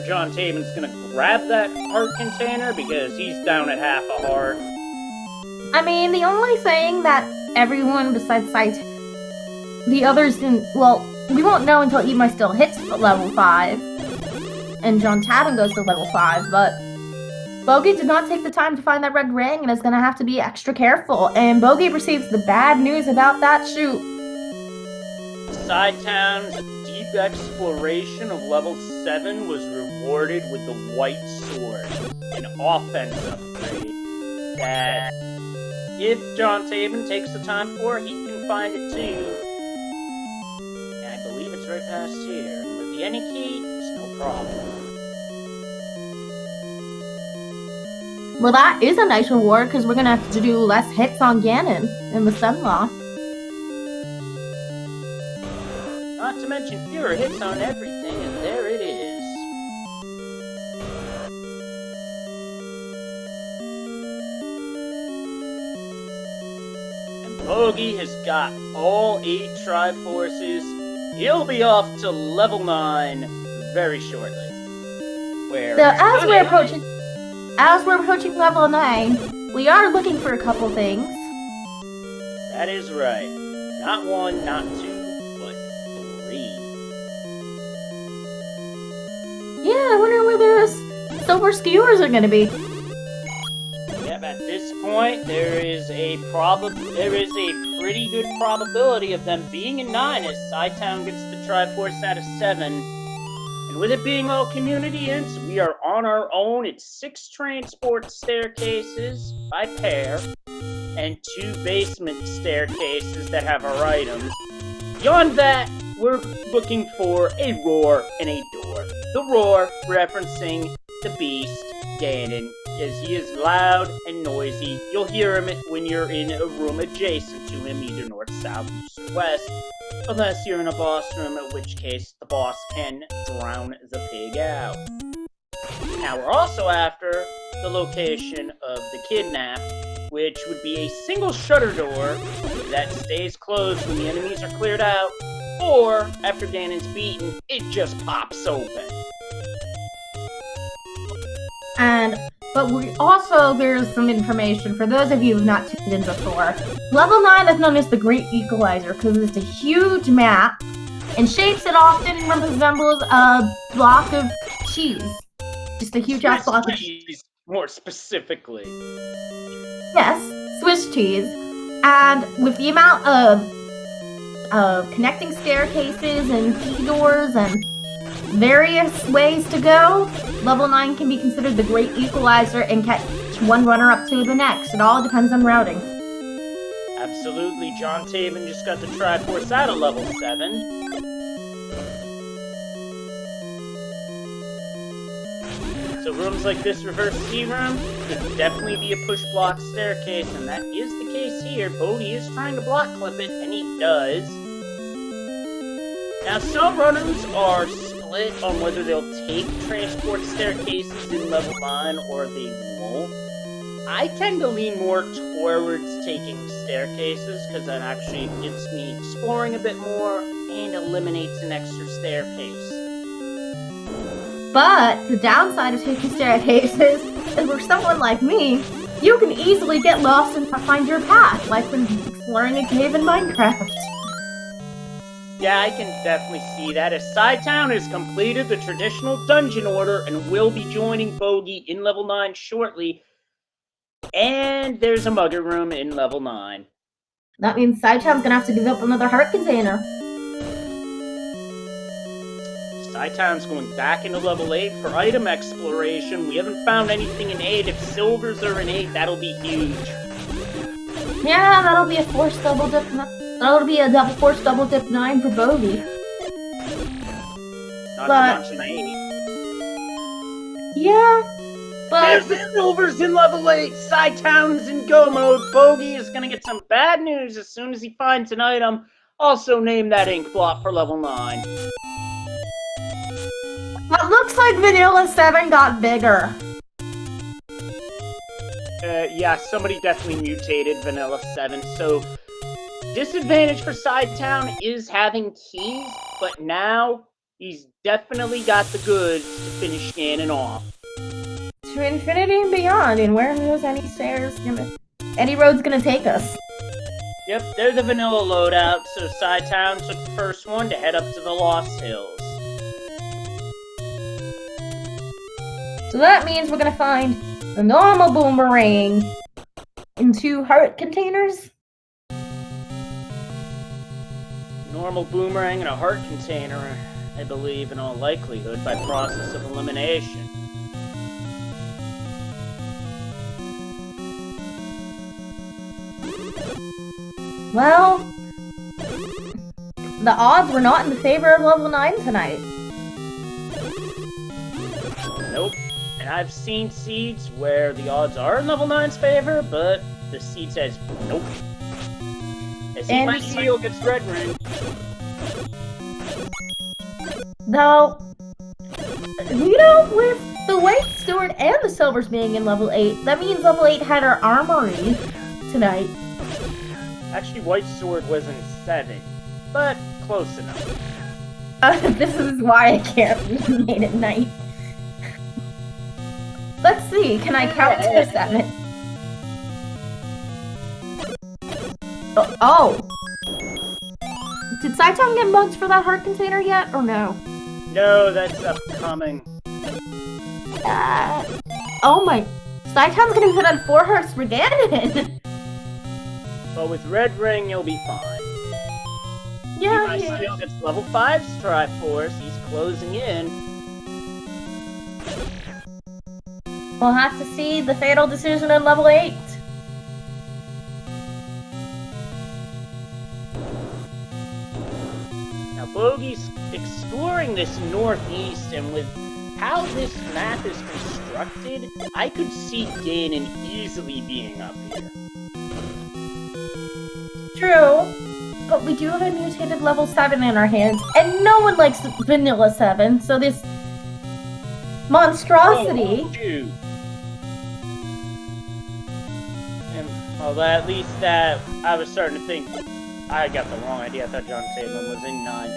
[SPEAKER 1] John Taven's gonna grab that heart container because he's down at half a heart.
[SPEAKER 2] I mean, the only thing that everyone besides the others didn't, well, we won't know until Ema still hits level 5, and John Taven goes to level 5, but Bogey did not take the time to find that red ring and is going to have to be extra careful, and Bogey receives the bad news about that shoot.
[SPEAKER 1] Sci-Town's deep exploration of level 7 was rewarded with the White Sword, an offense upgrade that, if John Taven takes the time for it, he can find it too. And I believe it's right past here. And with the any key, it's no problem.
[SPEAKER 2] Well, that is a nice reward, because we're going to have to do less hits on Ganon in the Sunlaw.
[SPEAKER 1] Not to mention fewer hits on everything, and there it is. Bogey has got all 8 Triforces. He'll be off to level 9 very shortly.
[SPEAKER 2] As we're approaching level 9, we are looking for a couple things.
[SPEAKER 1] That is right. Not 1, not 2, but 3.
[SPEAKER 2] Yeah, I wonder where those silver skewers are going to be.
[SPEAKER 1] At this point, there is a pretty good probability of them being in 9 as Sci-Town gets the Triforce out of 7. And with it being all community ends, we are on our own. It's 6 transport staircases by pair, and 2 basement staircases that have our items. Beyond that, we're looking for a roar and a door. The roar referencing the beast, Ganon, as he is loud and noisy. You'll hear him when you're in a room adjacent to him, either north, south, east, or west, unless you're in a boss room, in which case the boss can drown the pig out. Now, we're also after the location of the kidnap, which would be a single shutter door that stays closed when the enemies are cleared out, or after Ganon's beaten, it just pops open.
[SPEAKER 2] But there's some information for those of you who have not tuned in before. Level 9 is known as the Great Equalizer because it's a huge map. In shapes, it often resembles a block of cheese. Just a huge ass block of cheese.
[SPEAKER 1] More specifically.
[SPEAKER 2] Yes, Swiss cheese. And with the amount of connecting staircases and key doors and various ways to go, level 9 can be considered the great equalizer and catch one runner up to the next. It all depends on routing.
[SPEAKER 1] Absolutely, John Taven just got the Triforce out of level 7. So rooms like this reverse C room could definitely be a push block staircase, and that is the case here. Bodhi is trying to block clip it, and he does. Now some runners are split on whether they'll take transport staircases in level 9 or they won't. I tend to lean more towards taking staircases because that actually gets me exploring a bit more and eliminates an extra staircase.
[SPEAKER 2] But the downside of taking staircases is for someone like me, you can easily get lost and find your path, like when exploring a cave in Minecraft.
[SPEAKER 1] Yeah, I can definitely see that, as Sci-Town has completed the traditional dungeon order and will be joining Bogey in level 9 shortly. And there's a Mugger room in level 9.
[SPEAKER 2] That means Sci-Town's gonna have to give up another heart container.
[SPEAKER 1] Sci-Town's going back into level 8 for item exploration. We haven't found anything in 8. If silvers are in 8, that'll be huge.
[SPEAKER 2] Yeah, that'll be a force double dip. That'll be a double force double dip 9 for Bogey.
[SPEAKER 1] Not to mention 8.
[SPEAKER 2] Yeah, but
[SPEAKER 1] There's the silvers in level 8. Sci-Town's in go mode. Bogey is gonna get some bad news as soon as he finds an item. Also name that ink blot for level 9.
[SPEAKER 2] it looks like Vanilla 7 got bigger.
[SPEAKER 1] Yeah, somebody definitely mutated Vanilla 7, so disadvantage for Sci-Town is having keys, but now he's definitely got the goods to finish scanning off.
[SPEAKER 2] To infinity and beyond, and where knows any road's gonna take us.
[SPEAKER 1] Yep, they're the vanilla loadout, so Sci-Town took the first one to head up to the Lost Hills.
[SPEAKER 2] So that means we're gonna find the normal boomerang in 2 heart containers.
[SPEAKER 1] Normal boomerang and a heart container, I believe, in all likelihood, by process of elimination.
[SPEAKER 2] Well, the odds were not in the favor of level 9 tonight.
[SPEAKER 1] Nope. And I've seen seeds where the odds are in level 9's favor, but the seed says nope. As he might seal gets red ring.
[SPEAKER 2] Though, you know, with the White Steward and the Silvers being in level 8, that means level 8 had our armory tonight.
[SPEAKER 1] Actually, White Sword was in 7, but close enough.
[SPEAKER 2] This is why I can't read at night. Let's see, can I count to 7? Oh! Did Sci-Town get mugs for that heart container yet, or no?
[SPEAKER 1] No, that's upcoming.
[SPEAKER 2] Oh my... Sci-Town's gonna hit on 4 hearts for Ganon!
[SPEAKER 1] But with red ring, you'll be fine.
[SPEAKER 2] Yeah,
[SPEAKER 1] He still gets level 5's Triforce. He's closing in.
[SPEAKER 2] We'll have to see the fatal decision in level 8.
[SPEAKER 1] Now, Bogey's exploring this northeast, and with how this map is constructed, I could see Ganon easily being up here.
[SPEAKER 2] True, but we do have a mutated level 7 in our hands, and no one likes vanilla 7, so this monstrosity...
[SPEAKER 1] Oh, dude. And, well, at least that, I was starting to think, I got the wrong idea. I thought John Taven was in 9.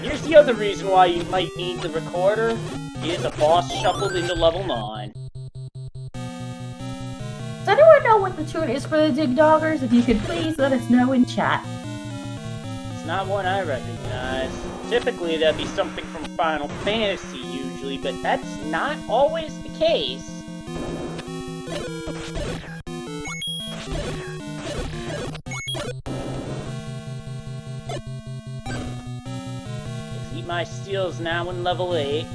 [SPEAKER 1] Here's the other reason why you might need the recorder, is a boss shuffled into level 9.
[SPEAKER 2] Does anyone know what the tune is for the Dig Doggers? If you could please let us know in chat.
[SPEAKER 1] It's not one I recognize. Typically, that'd be something from Final Fantasy, usually, but that's not always the case. my steel's now in level 8.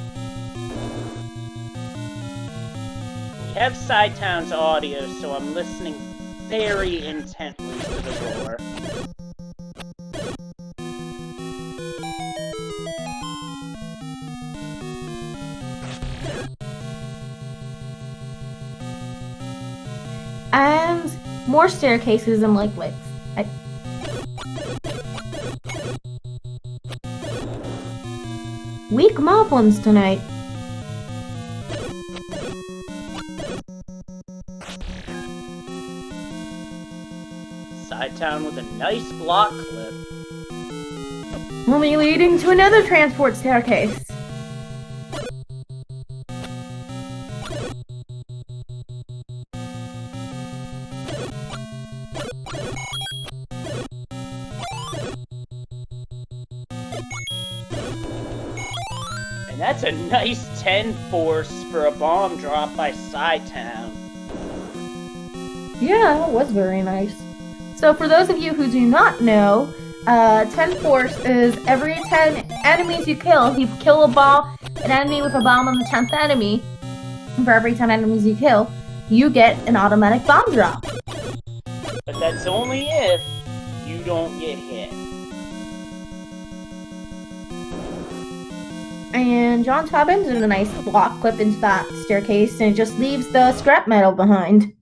[SPEAKER 1] We have Sidetown's audio, so I'm listening very intently to the roar.
[SPEAKER 2] And more staircases and lakelets. Weak moblins tonight.
[SPEAKER 1] Sidetown with a nice block clip.
[SPEAKER 2] Only leading to another transport staircase.
[SPEAKER 1] And that's a nice 10 force for a bomb drop by Sidetown.
[SPEAKER 2] Yeah, that was very nice. So for those of you who do not know, 10 force is every 10 enemies you kill. If you kill an enemy with a bomb on the 10th enemy, for every 10 enemies you kill, you get an automatic bomb drop.
[SPEAKER 1] But that's only if you don't get hit.
[SPEAKER 2] And John Tobbins did a nice block clip into that staircase, and it just leaves the scrap metal behind.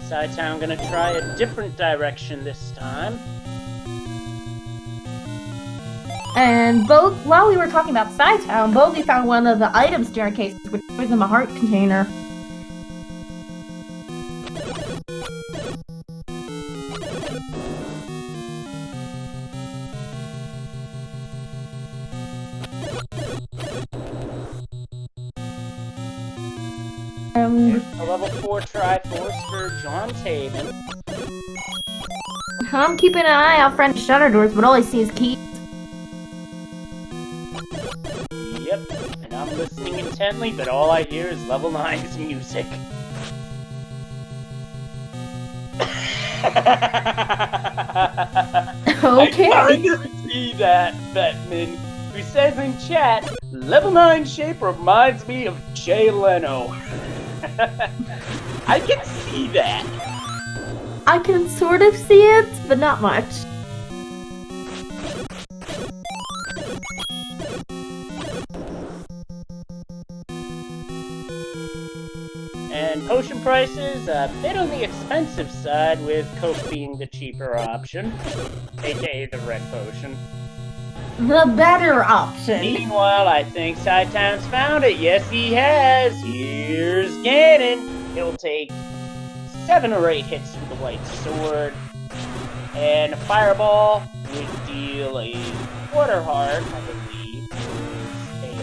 [SPEAKER 1] Sidetown gonna try a different direction this time.
[SPEAKER 2] And while we were talking about Sidetown, Bogey found one of the item staircases, which was in a heart container.
[SPEAKER 1] A level 4 Triforce for John Taven.
[SPEAKER 2] I'm keeping an eye out for any shutter doors, but all I see is keys.
[SPEAKER 1] Yep, and I'm listening intently, but all I hear is level 9's music.
[SPEAKER 2] Okay.
[SPEAKER 1] I kind of see that, Batman, who says in chat, level 9 shape reminds me of Jay Leno. I can see that.
[SPEAKER 2] I can sort of see it, but not much.
[SPEAKER 1] And potion prices, a bit on the expensive side, with Coke being the cheaper option, aka the red potion.
[SPEAKER 2] The better option.
[SPEAKER 1] Meanwhile, I think Sidetown's found it. Yes, he has. Here's Ganon. He'll take 7 or 8 hits with the white sword. And a fireball would deal a quarter heart, I believe.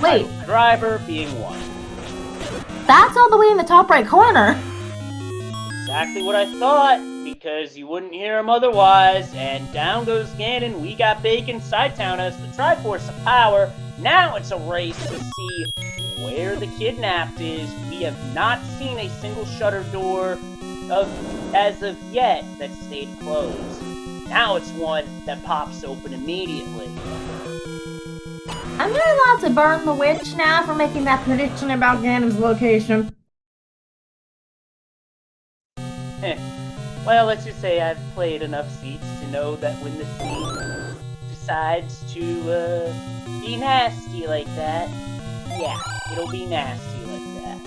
[SPEAKER 2] Wait.
[SPEAKER 1] Driver being 1.
[SPEAKER 2] That's all the way in the top right corner.
[SPEAKER 1] Exactly what I thought, because you wouldn't hear him otherwise. And down goes Ganon. We got Bacon. Sidetown has the Triforce of Power. Now it's a race to see where the kidnapped is. We have not seen a single shutter door as of yet that stayed closed. Now it's one that pops open immediately.
[SPEAKER 2] I'm not allowed to burn the witch now for making that prediction about Ganon's location.
[SPEAKER 1] Well, let's just say I've played enough seats to know that when the seat decides to be nasty like that, yeah, it'll be nasty like that.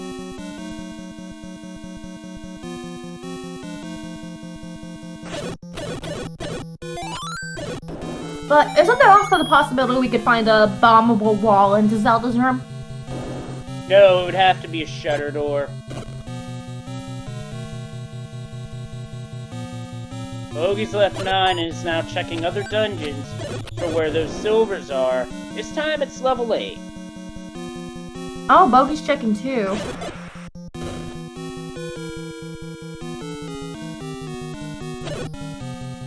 [SPEAKER 2] But isn't there also the possibility we could find a bombable wall into Zelda's room?
[SPEAKER 1] No, it would have to be a shutter door. Bogey's left 9 and is now checking other dungeons for where those silvers are. This time it's level 8.
[SPEAKER 2] Oh, Bogey's checking too.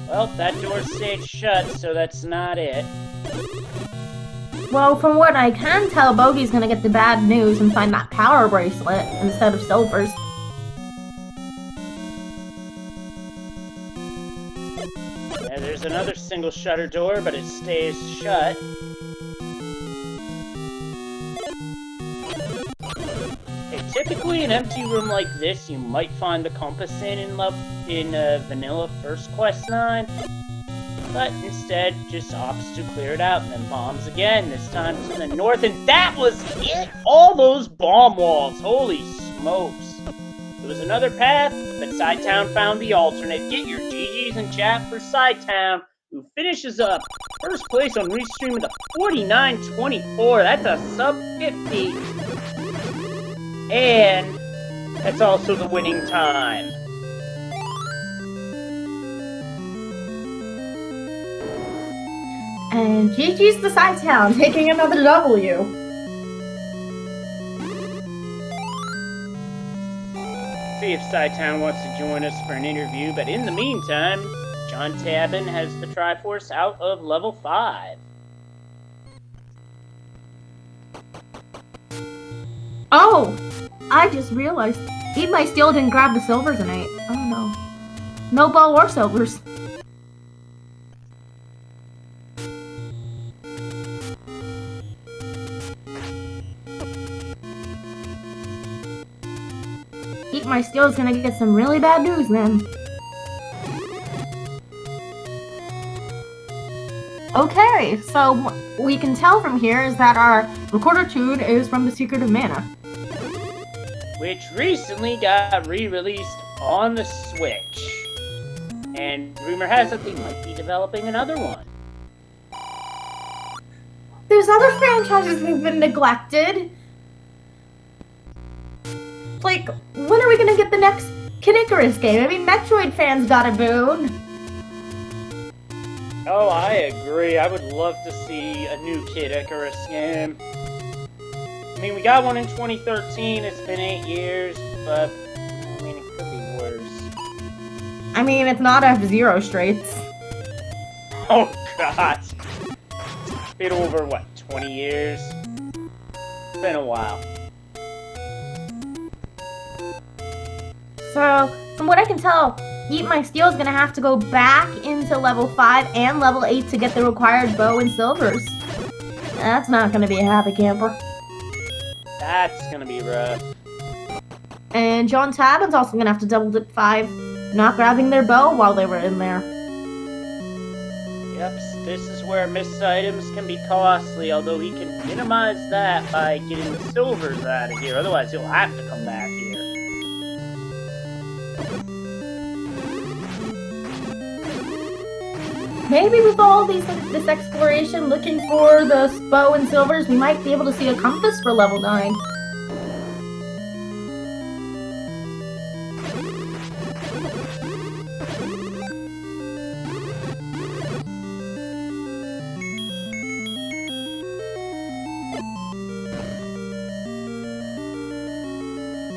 [SPEAKER 1] Well, that door stayed shut, so that's not it.
[SPEAKER 2] Well, from what I can tell, Bogey's gonna get the bad news and find that power bracelet instead of silvers.
[SPEAKER 1] Yeah, there's single shutter door, but it stays shut. Typically, an empty room like this, you might find the compass in Vanilla First Quest 9, but instead just opts to clear it out and then bombs again, this time to the north, and that was it! All those bomb walls, holy smokes. There was another path, but Sidetown found the alternate. Get your GGs in chat for Sidetown, who finishes up first place on Restream with a 49.24. That's a sub 50. And that's also the winning time.
[SPEAKER 2] And GG's to Sidetown, taking another W.
[SPEAKER 1] See if Sidetown wants to join us for an interview, but in the meantime, John Tabin has the Triforce out of level 5.
[SPEAKER 2] Oh! I just realized Eat My Steel didn't grab the silver tonight. Oh no. No bow or silvers. Eat My Steel is gonna get some really bad news then. Okay, so what we can tell from here is that our recorder tune is from The Secret of Mana,
[SPEAKER 1] which recently got re-released on the Switch. And rumor has it they might be developing another one.
[SPEAKER 2] There's other franchises that have been neglected. Like, when are we gonna get the next Kid Icarus game? I mean, Metroid fans got a boon.
[SPEAKER 1] Oh, I agree. I would love to see a new Kid Icarus game. I mean, we got one in 2013. It's been 8 years, but I mean, it could be worse.
[SPEAKER 2] I mean, it's not F-Zero Straits.
[SPEAKER 1] Oh, God. It's been over, what, 20 years? It's been a while.
[SPEAKER 2] So, from what I can tell, Eat My Steel is gonna have to go back into level 5 and level 8 to get the required bow and silvers. That's not gonna be a happy camper.
[SPEAKER 1] That's gonna be rough.
[SPEAKER 2] And John Tabin's also gonna have to double dip 5, not grabbing their bow while they were in there.
[SPEAKER 1] Yep, this is where missed items can be costly, although he can minimize that by getting the silvers out of here. Otherwise, he'll have to come back here.
[SPEAKER 2] Maybe with all this exploration looking for the bow and silvers, we might be able to see a compass for level 9.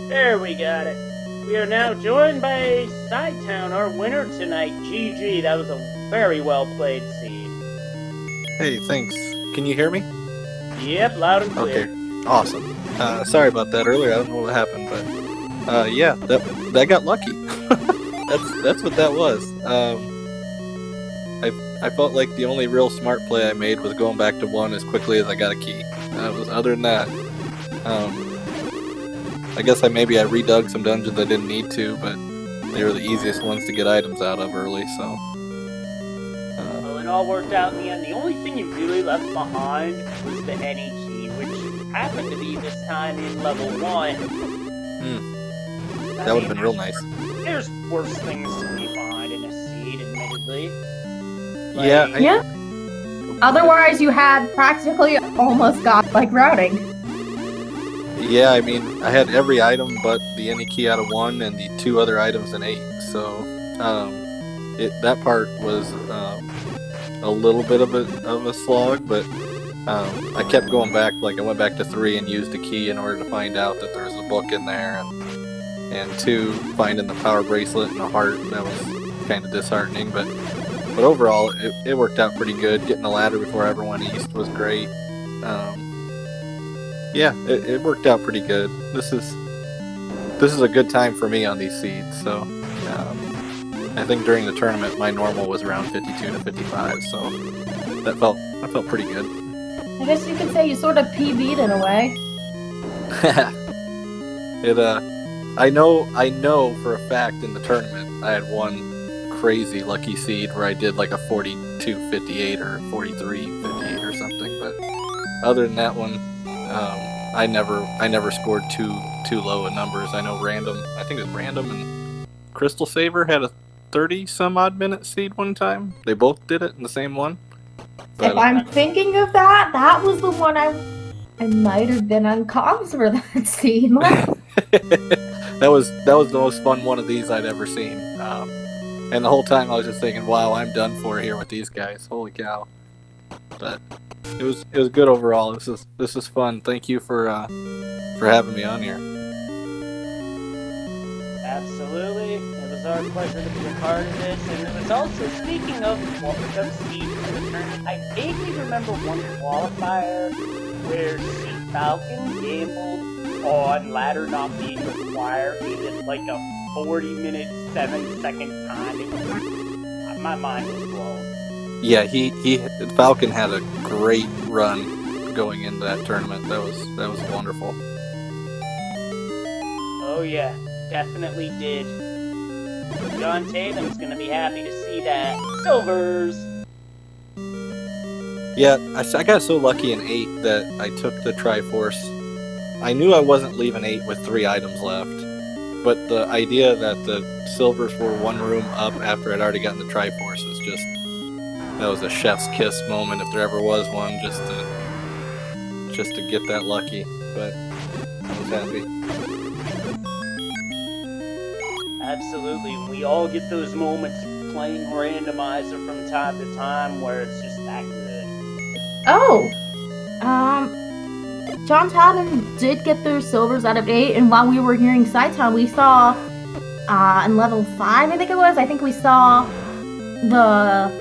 [SPEAKER 1] There, we got it. We are now joined by Sidetown, our winner tonight. GG, that was a very well played seed.
[SPEAKER 3] Hey, thanks. Can you hear me?
[SPEAKER 1] Yep, loud and clear.
[SPEAKER 3] Okay, awesome. Sorry about that earlier. I don't know what happened, but yeah, that got lucky. that's what that was. I felt like the only real smart play I made was going back to 1 as quickly as I got a key. Other than that, I guess maybe I redug some dungeons I didn't need to, but they were the easiest ones to get items out of early, so.
[SPEAKER 1] Well, it all worked out in the end. The only thing you really left behind was the NE key, which happened to be this time in level 1.
[SPEAKER 3] That would have been real nice.
[SPEAKER 1] There's worse things to leave behind in a seed, admittedly. Like,
[SPEAKER 3] Yeah.
[SPEAKER 2] Otherwise, you had practically almost godlike routing.
[SPEAKER 3] Yeah, I mean, I had every item but the any key out of 1 and the 2 other items in 8, so that part was a little bit of a slog, but I kept going back. Like, I went back to 3 and used a key in order to find out that there was a book in there, and 2, finding the power bracelet and the heart. That was kind of disheartening, but overall, it worked out pretty good. Getting the ladder before I ever went east was great. Yeah, it worked out pretty good. This is a good time for me on these seeds, so I think during the tournament my normal was around 52 to 55, so that felt pretty good.
[SPEAKER 2] I guess you could say you sort of PB'd in a way.
[SPEAKER 3] I know for a fact in the tournament I had one crazy lucky seed where I did like a 42.58 or 43.58 or something, but other than that one, I never scored too low of numbers. I know I think it was Random and Crystal Saver had a 30 some odd minute seed one time. They both did it in the same one.
[SPEAKER 2] If I'm thinking of that, that was the one I might have been on comms for that scene.
[SPEAKER 3] that was the most fun one of these I'd ever seen. And the whole time I was just thinking, wow, I'm done for here with these guys. Holy cow. But it was good overall. This is fun. Thank you for having me on here.
[SPEAKER 1] Absolutely. It was our pleasure to be a part of this. And it was also, speaking of what took seed for the tournament, I vaguely remember one qualifier where Sea Falcon gambled on ladder not being required. He did like a 40-minute, 7-second time. My mind was blown.
[SPEAKER 3] Yeah, Falcon had a great run going into that tournament. That was wonderful.
[SPEAKER 1] Oh yeah, definitely did. John Tatum's gonna be happy to see that. Silvers!
[SPEAKER 3] Yeah, I got so lucky in 8 that I took the Triforce. I knew I wasn't leaving 8 with 3 items left, but the idea that the Silvers were one room up after I'd already gotten the Triforce was that was a chef's kiss moment if there ever was one, just to get that lucky. But I was happy.
[SPEAKER 1] Absolutely, we all get those moments playing Randomizer from time to time where it's just that good.
[SPEAKER 2] Oh! John Tatum did get those silvers out of 8, and while we were hearing Saiton, we saw, in level 5, I think we saw the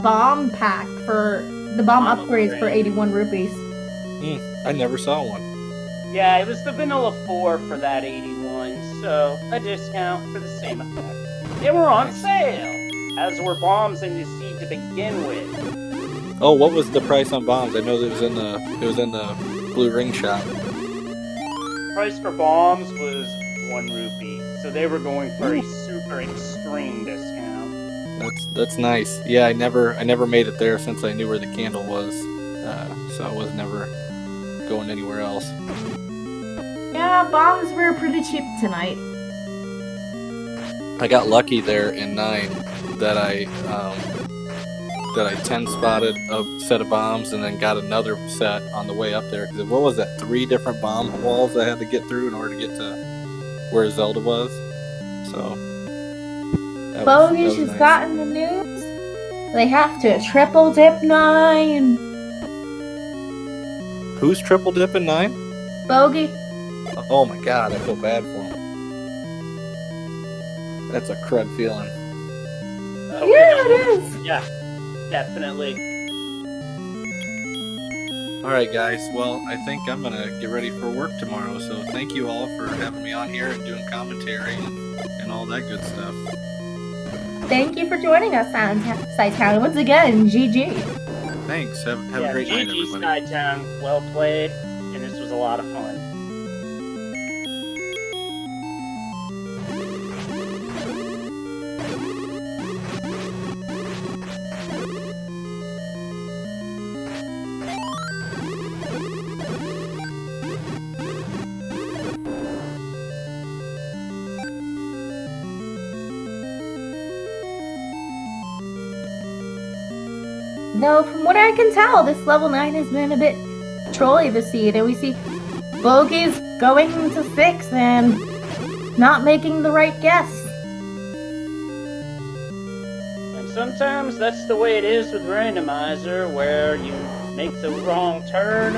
[SPEAKER 2] bomb pack for the bomb upgrades for 81 rupees.
[SPEAKER 3] I never saw one.
[SPEAKER 1] Yeah, it was the vanilla 4 for that 81, so a discount for the same effect. They were on sale, as were bombs in the seed to begin with.
[SPEAKER 3] Oh, what was the price on bombs? I know that it was in the blue ring shop.
[SPEAKER 1] Price for bombs was 1 rupee, so they were going for a super extreme discount.
[SPEAKER 3] That's nice. Yeah, I never made it there since I knew where the candle was, so I was never going anywhere else.
[SPEAKER 2] Yeah, bombs were pretty cheap tonight.
[SPEAKER 3] I got lucky there in 9 that I 10 spotted a set of bombs and then got another set on the way up there. Because what was that? 3 different bomb walls I had to get through in order to get to where Zelda was. So.
[SPEAKER 2] Bogies has gotten the news. They have to triple dip 9.
[SPEAKER 3] Who's triple dipping 9?
[SPEAKER 2] Bogey.
[SPEAKER 3] Oh my god, I feel bad for him. That's a crud feeling.
[SPEAKER 1] Oh,
[SPEAKER 2] yeah, it is.
[SPEAKER 1] Yeah, definitely.
[SPEAKER 3] Alright guys, well, I think I'm going to get ready for work tomorrow, so thank you all for having me on here and doing commentary and all that good stuff.
[SPEAKER 2] Thank you for joining us on Sci-Town. Once again, GG.
[SPEAKER 3] Thanks, have a great night, everybody.
[SPEAKER 1] GG Sci-Town, well played, and this was a lot of fun.
[SPEAKER 2] Though, from what I can tell, this level 9 has been a bit trolly this seed, and we see bogeys going to 6 and not making the right guess.
[SPEAKER 1] And sometimes that's the way it is with Randomizer, where you make the wrong turn,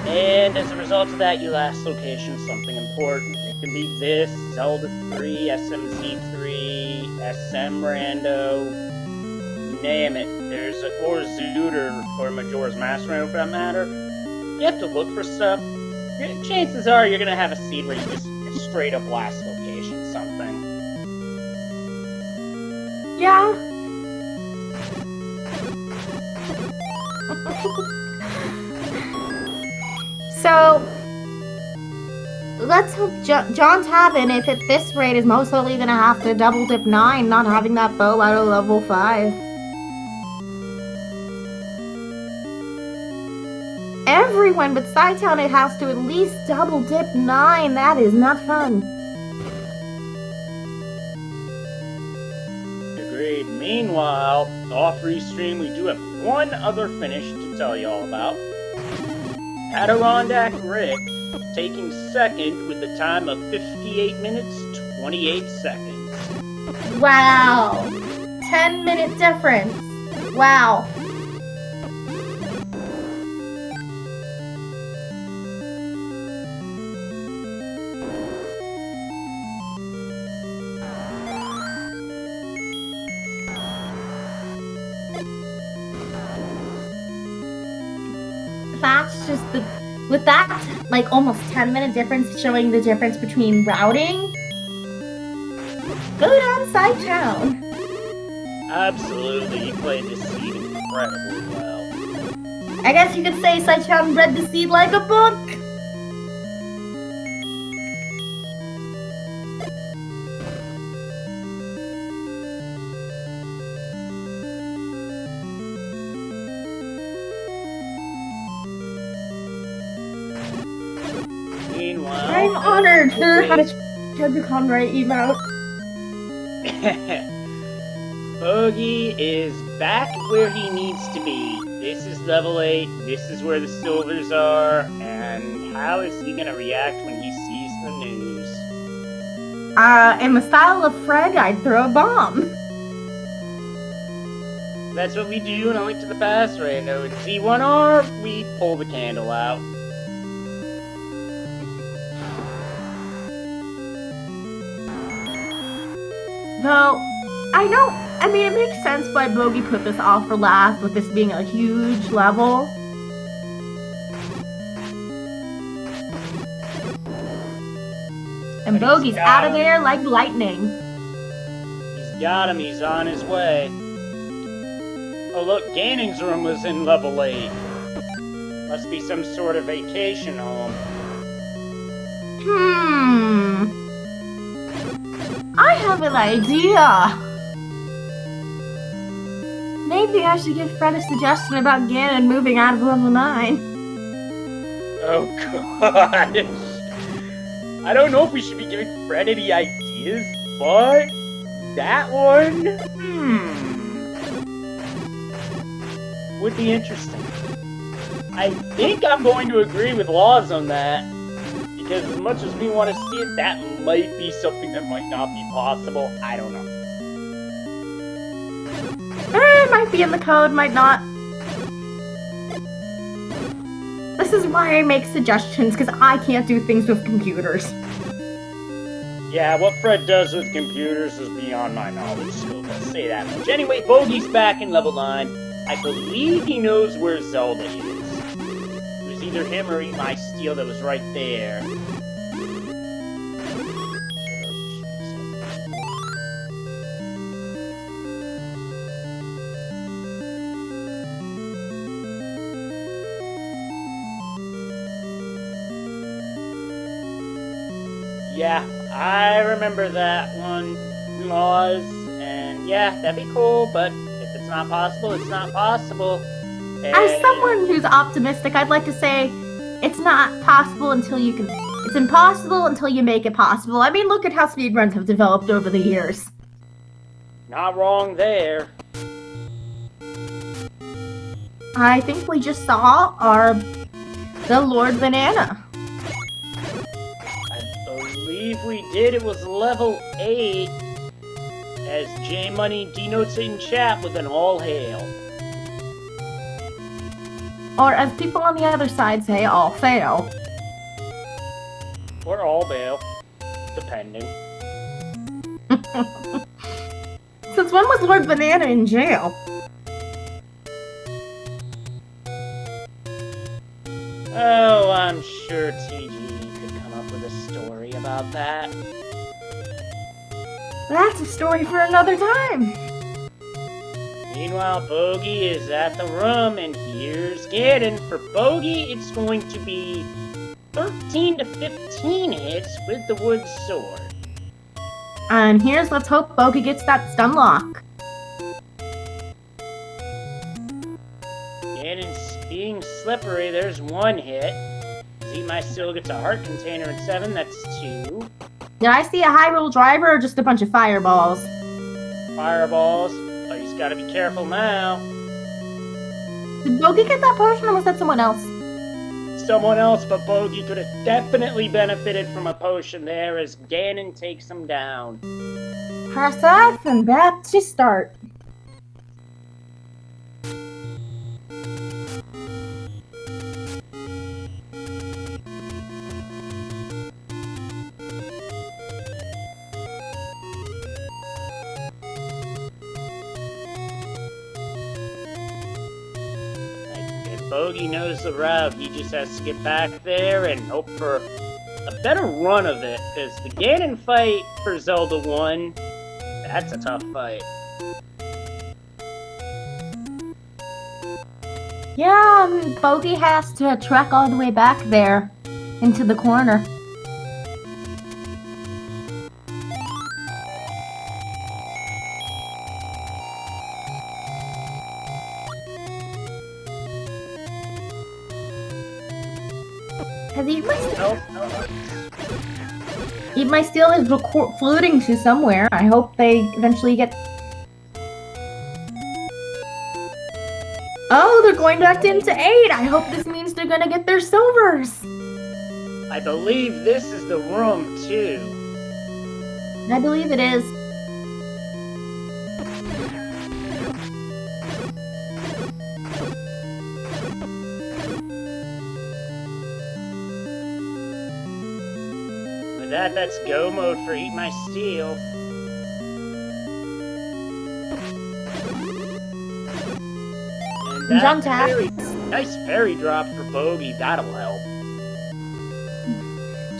[SPEAKER 1] and as a result of that, you last location something important. It can be this, Zelda 3, SMZ3, SM Rando, name it. Or Zoot or Majora's Mask Rando for that matter. You have to look for stuff. Chances are you're gonna have a seed where you just straight up last location something.
[SPEAKER 2] Yeah. So, let's hope John Tavin, if at this rate, is most likely gonna have to double dip 9, not having that bow out of level 5. Everyone but Sci-Town, it has to at least double dip 9. That is not fun.
[SPEAKER 1] Agreed. Meanwhile, off restream, we do have one other finish to tell you all about. Adirondack Rick taking second with a time of 58 minutes, 28 seconds.
[SPEAKER 2] Wow. 10-minute difference. Wow. That's just with that, like, almost 10-minute difference showing the difference between routing. Good on Sci-Town.
[SPEAKER 1] Absolutely, he played this seed incredibly well.
[SPEAKER 2] I guess you could say Sci-Town read the seed like a book.
[SPEAKER 1] Meanwhile,
[SPEAKER 2] I'm honored to have a Trebicon right emote.
[SPEAKER 1] Bogey is back where he needs to be. This is level 8, this is where the silvers are, and how is he gonna react when he sees the news?
[SPEAKER 2] In the style of Fred, I'd throw a bomb.
[SPEAKER 1] That's what we do in A Link to the Past, Rando. In Z1R, we pull the candle out.
[SPEAKER 2] Though, I mean, it makes sense why Bogey put this off for last, with this being a huge level. And Bogey's out of there like lightning.
[SPEAKER 1] He's got him, he's on his way. Oh look, Ganning's room was in level 8. Must be some sort of vacation home.
[SPEAKER 2] I have an idea. Maybe I should give Fred a suggestion about Ganon moving out of level 9.
[SPEAKER 1] Oh gosh. I don't know if we should be giving Fred any ideas, but that one, would be interesting. I think I'm going to agree with Laws on that, because as much as we want to see it, that might be something that might not be possible. I don't know.
[SPEAKER 2] It might be in the code, might not. This is why I make suggestions, because I can't do things with computers.
[SPEAKER 1] Yeah, what Fred does with computers is beyond my knowledge scope, let's say that much. Anyway, Bogey's back in level 9. I believe he knows where Zelda is. It was either him or Eat My Steel that was right there. Yeah, I remember that one, Laws, and yeah, that'd be cool, but if it's not possible, it's not possible. And
[SPEAKER 2] As someone who's optimistic, I'd like to say it's not possible until you can. It's impossible until you make it possible. I mean, look at how speedruns have developed over the years.
[SPEAKER 1] Not wrong there.
[SPEAKER 2] I think we just saw the Lord Banana.
[SPEAKER 1] We did. It was level 8, as J Money denotes it in chat with an all hail.
[SPEAKER 2] Or as people on the other side say, all fail.
[SPEAKER 1] Or all bail, depending.
[SPEAKER 2] Since when was Lord Banana in jail?
[SPEAKER 1] Oh, I'm sure TG could come up with a story about that.
[SPEAKER 2] That's a story for another time.
[SPEAKER 1] Meanwhile, Bogey is at the room, and here's Ganon. For Bogey, it's going to be 13 to 15 hits with the wood sword.
[SPEAKER 2] And let's hope Bogey gets that stun lock.
[SPEAKER 1] Ganon's being slippery. There's 1 hit. Z-My still gets a heart container in 7. That's 2.
[SPEAKER 2] Did I see a Hyrule driver or just a bunch of fireballs?
[SPEAKER 1] Fireballs. But he's got to be careful now.
[SPEAKER 2] Did Bogey get that potion or was that someone else?
[SPEAKER 1] Someone else, but Bogey could have definitely benefited from a potion there as Ganon takes him down.
[SPEAKER 2] Press F and back to start.
[SPEAKER 1] Bogey knows the route. He just has to get back there and hope for a better run of it, because the Ganon fight for Zelda 1, that's a tough fight.
[SPEAKER 2] Yeah, Bogey has to trek all the way back there into the corner. Has Eat My Steel is floating to somewhere. I hope they eventually get... Oh, they're going back into 8. I hope this means they're gonna get their silvers.
[SPEAKER 1] I believe this is the room, too.
[SPEAKER 2] I believe it is.
[SPEAKER 1] That's go mode for Eat My Steel. And
[SPEAKER 2] Jump
[SPEAKER 1] nice parry drop for Bogey, that'll help.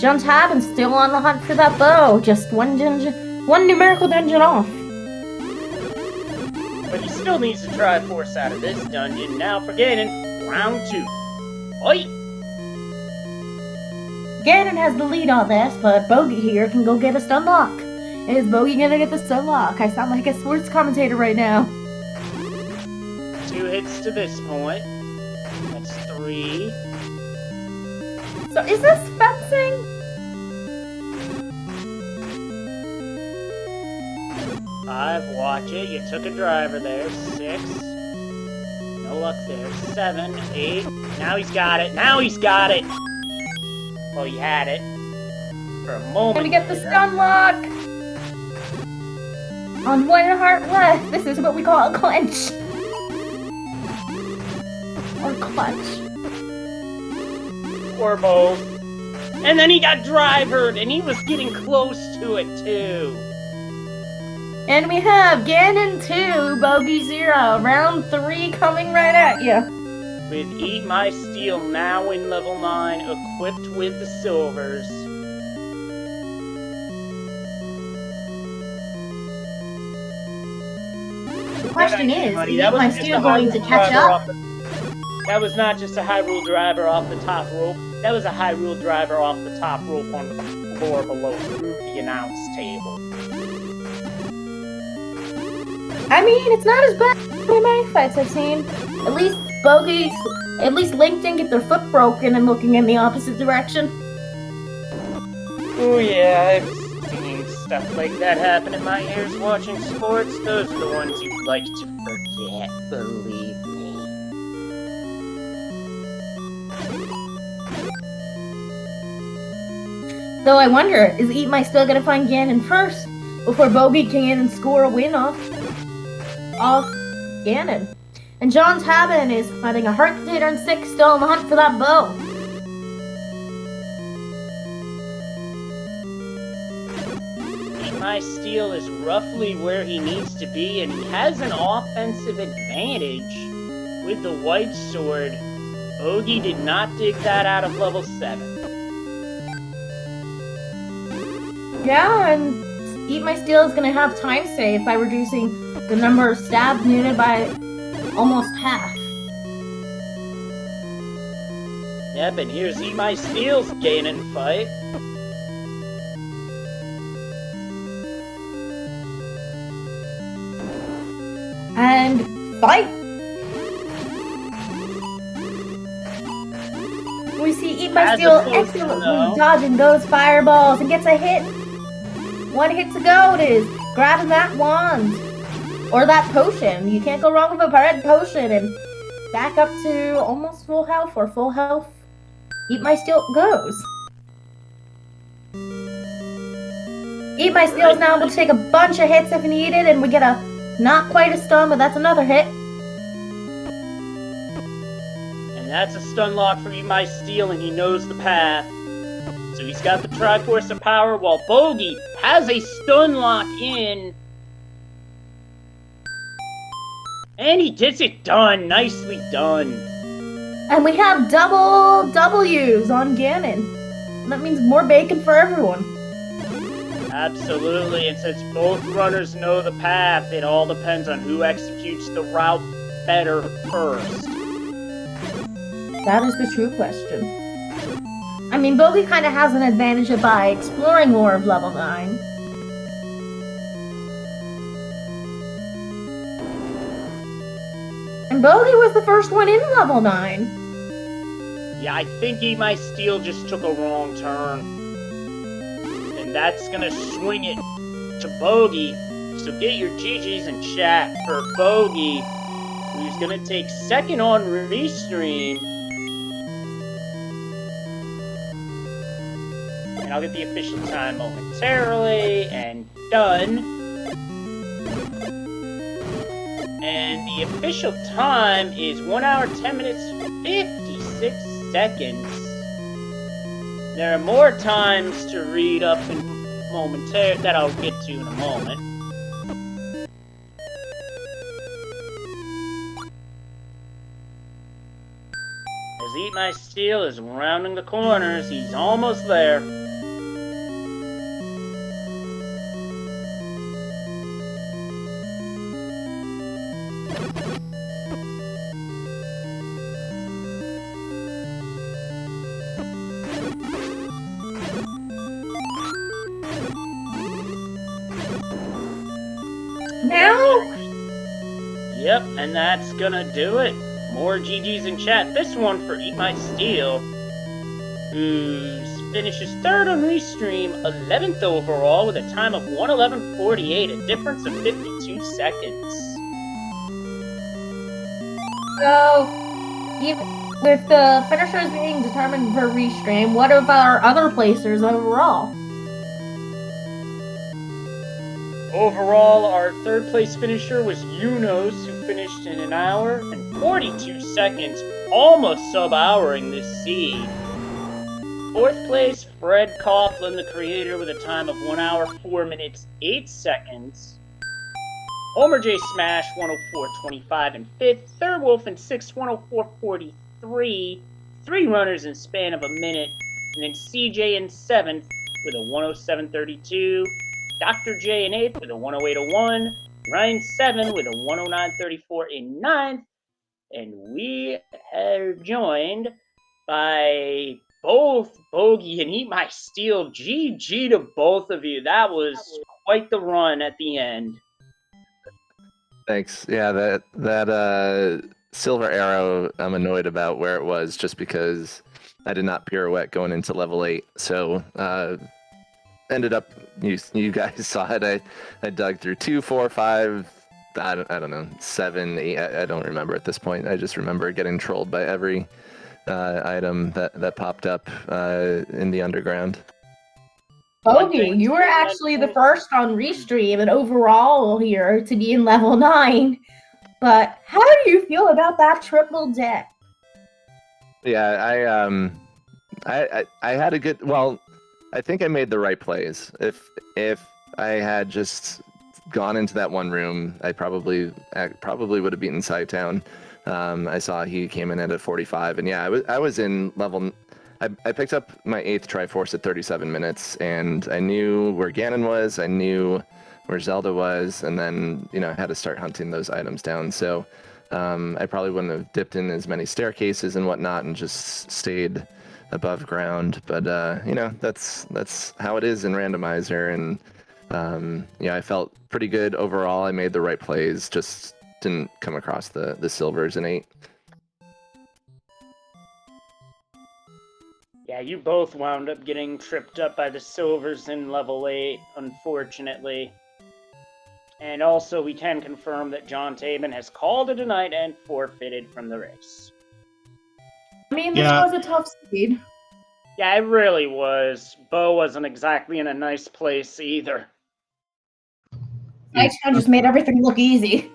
[SPEAKER 2] John Tabin's still on the hunt for that bow, just one numerical dungeon off.
[SPEAKER 1] But he still needs to try force out of this dungeon. Now for Ganon, round 2. Oi!
[SPEAKER 2] Ganon has the lead on this, but Bogey here can go get a stun lock. Is Bogey gonna get the stun lock? I sound like a sports commentator right now.
[SPEAKER 1] 2 hits to this point. That's 3.
[SPEAKER 2] So is this fencing?
[SPEAKER 1] 5, watch it. You took a driver there. 6. No luck there. 7, 8. Now he's got it. Now he's got it! Well, he had it for a moment.
[SPEAKER 2] Can we get the stun lock? On 1 heart left. This is what we call a clench. Or clutch.
[SPEAKER 1] Or both. And then he got drivered, and he was getting close to it, too.
[SPEAKER 2] And we have Ganon 2, Bogey 0. Round 3 coming right at you.
[SPEAKER 1] With Eat My Steel now in level 9, equipped with the silvers.
[SPEAKER 2] The question is Eat My Steel going to catch up?
[SPEAKER 1] That was not just a Hyrule driver off the top rope. That was a Hyrule driver off the top rope on the floor below through the announce table.
[SPEAKER 2] I mean, it's not as bad as many fights I've seen. At least Link didn't get their foot broken and looking in the opposite direction.
[SPEAKER 1] Oh yeah, I've seen stuff like that happen in my years watching sports. Those are the ones you'd like to forget, believe me.
[SPEAKER 2] Though I wonder, is Eat My Steel gonna find Ganon first before Bogey can score a win off Ganon? And John Tabin is finding a heart container and 6, still on the hunt for that bow.
[SPEAKER 1] Eat My Steel is roughly where he needs to be, and he has an offensive advantage with the white sword. Bogey did not dig that out of level 7.
[SPEAKER 2] Yeah, and Eat My Steel is gonna have time save by reducing the number of stabs needed by almost half.
[SPEAKER 1] Yep, and here's Eat My Steel's gaining fight.
[SPEAKER 2] And fight! We see Eat My
[SPEAKER 1] As
[SPEAKER 2] Steel
[SPEAKER 1] opposed to
[SPEAKER 2] excellently
[SPEAKER 1] no.
[SPEAKER 2] dodging those fireballs and gets a hit. 1 hit to go. It is grabbing that wand. Or that potion. You can't go wrong with a red potion. And back up to almost full health or full health. Eat My Steel goes. Eat My Steel is now able to take a bunch of hits if needed. And we get a not quite a stun, but that's another hit.
[SPEAKER 1] And that's a stun lock for Eat My Steel, and he knows the path. So he's got the Triforce of Power, while Bogey has a stun lock in. And he gets it done. Nicely done.
[SPEAKER 2] And we have double W's on Ganon. That means more bacon for everyone.
[SPEAKER 1] Absolutely, and since both runners know the path, it all depends on who executes the route better first.
[SPEAKER 2] That is the true question. I mean, Bogey kind of has an advantage by exploring more of level 9. And Bogey was the first one in level 9.
[SPEAKER 1] Yeah, I think Eat My Steel just took a wrong turn. And that's gonna swing it to Bogey. So get your GGs in chat for Bogey, who's gonna take second on Restream. And I'll get the official time momentarily, and done. And the official time is 1 hour, 10 minutes, 56 seconds. There are more times to read up in momentarily that I'll get to in a moment. As Eat My Steel is rounding the corners, he's almost there.
[SPEAKER 2] Now?
[SPEAKER 1] Yep, and that's gonna do it. More GGs in chat. This one for Eat My Steel, who finishes third on Restream, 11th overall with a time of 1:11:48, a difference of 52 seconds.
[SPEAKER 2] So, with the finishers being determined for Restream, what of our other placers overall?
[SPEAKER 1] Overall, our third place finisher was Yunos, who finished in 1 hour and 42 seconds, almost sub-houring this seed. Fourth place, Fred Coughlin, the creator, with a time of 1 hour, 4 minutes, 8 seconds. Homer J. Smash, 104.25 in fifth. Third Wolf in sixth, 104.43. 3 runners in span of a minute. And then CJ in seventh with a 107.32. Dr. J in 8th with a 108.01, Ryan 7 with a 109.34 in 9th, and we are joined by both Bogey and Eat My Steel. GG to both of you. That was quite the run at the end.
[SPEAKER 4] Thanks. Yeah, that silver arrow I'm annoyed about where it was just because I did not pirouette going into level 8, so ended up, you guys saw it. I dug through 2, 4, 5. I don't know, 7, 8. I don't remember at this point. I just remember getting trolled by every item that popped up in the underground.
[SPEAKER 2] Bogey, you were actually the first on Restream and overall here to be in level 9. But how do you feel about that triple deck?
[SPEAKER 4] Yeah, I had a good. Well, I think I made the right plays. If I had just gone into that one room, I probably would have beaten Scytown. I saw he came in at a 45, and yeah, I was in level. I picked up my 8th Triforce at 37 minutes, and I knew where Ganon was. I knew where Zelda was, and then I had to start hunting those items down. So I probably wouldn't have dipped in as many staircases and whatnot, and just stayed above ground. But that's how it is in Randomizer, and I felt pretty good overall. I made the right plays, just didn't come across the silvers in 8.
[SPEAKER 1] Yeah, you both wound up getting tripped up by the silvers in level 8, unfortunately. And also, we can confirm that John Taban has called it a night and forfeited from the race.
[SPEAKER 2] I mean, this was a tough seed.
[SPEAKER 1] Yeah, it really was. Bo wasn't exactly in a nice place either.
[SPEAKER 2] I just made everything look easy.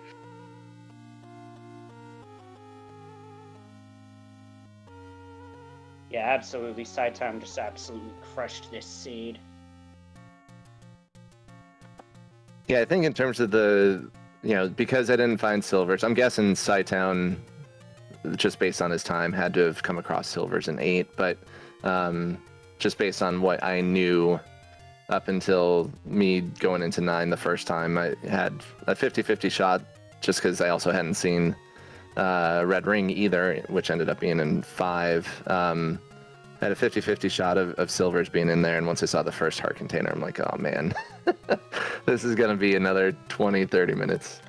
[SPEAKER 1] Yeah, absolutely. Saitam just absolutely crushed this seed.
[SPEAKER 4] Yeah, I think in terms of the, because I didn't find silvers, I'm guessing Sci-Town, just based on his time, had to have come across silvers in 8, but just based on what I knew up until me going into 9 the first time, I had a 50-50 shot, just because I also hadn't seen Red Ring either, which ended up being in 5. Had a 50-50 shot of silvers being in there, and once I saw the first heart container, I'm like, oh man, this is going to be another 20-30 minutes.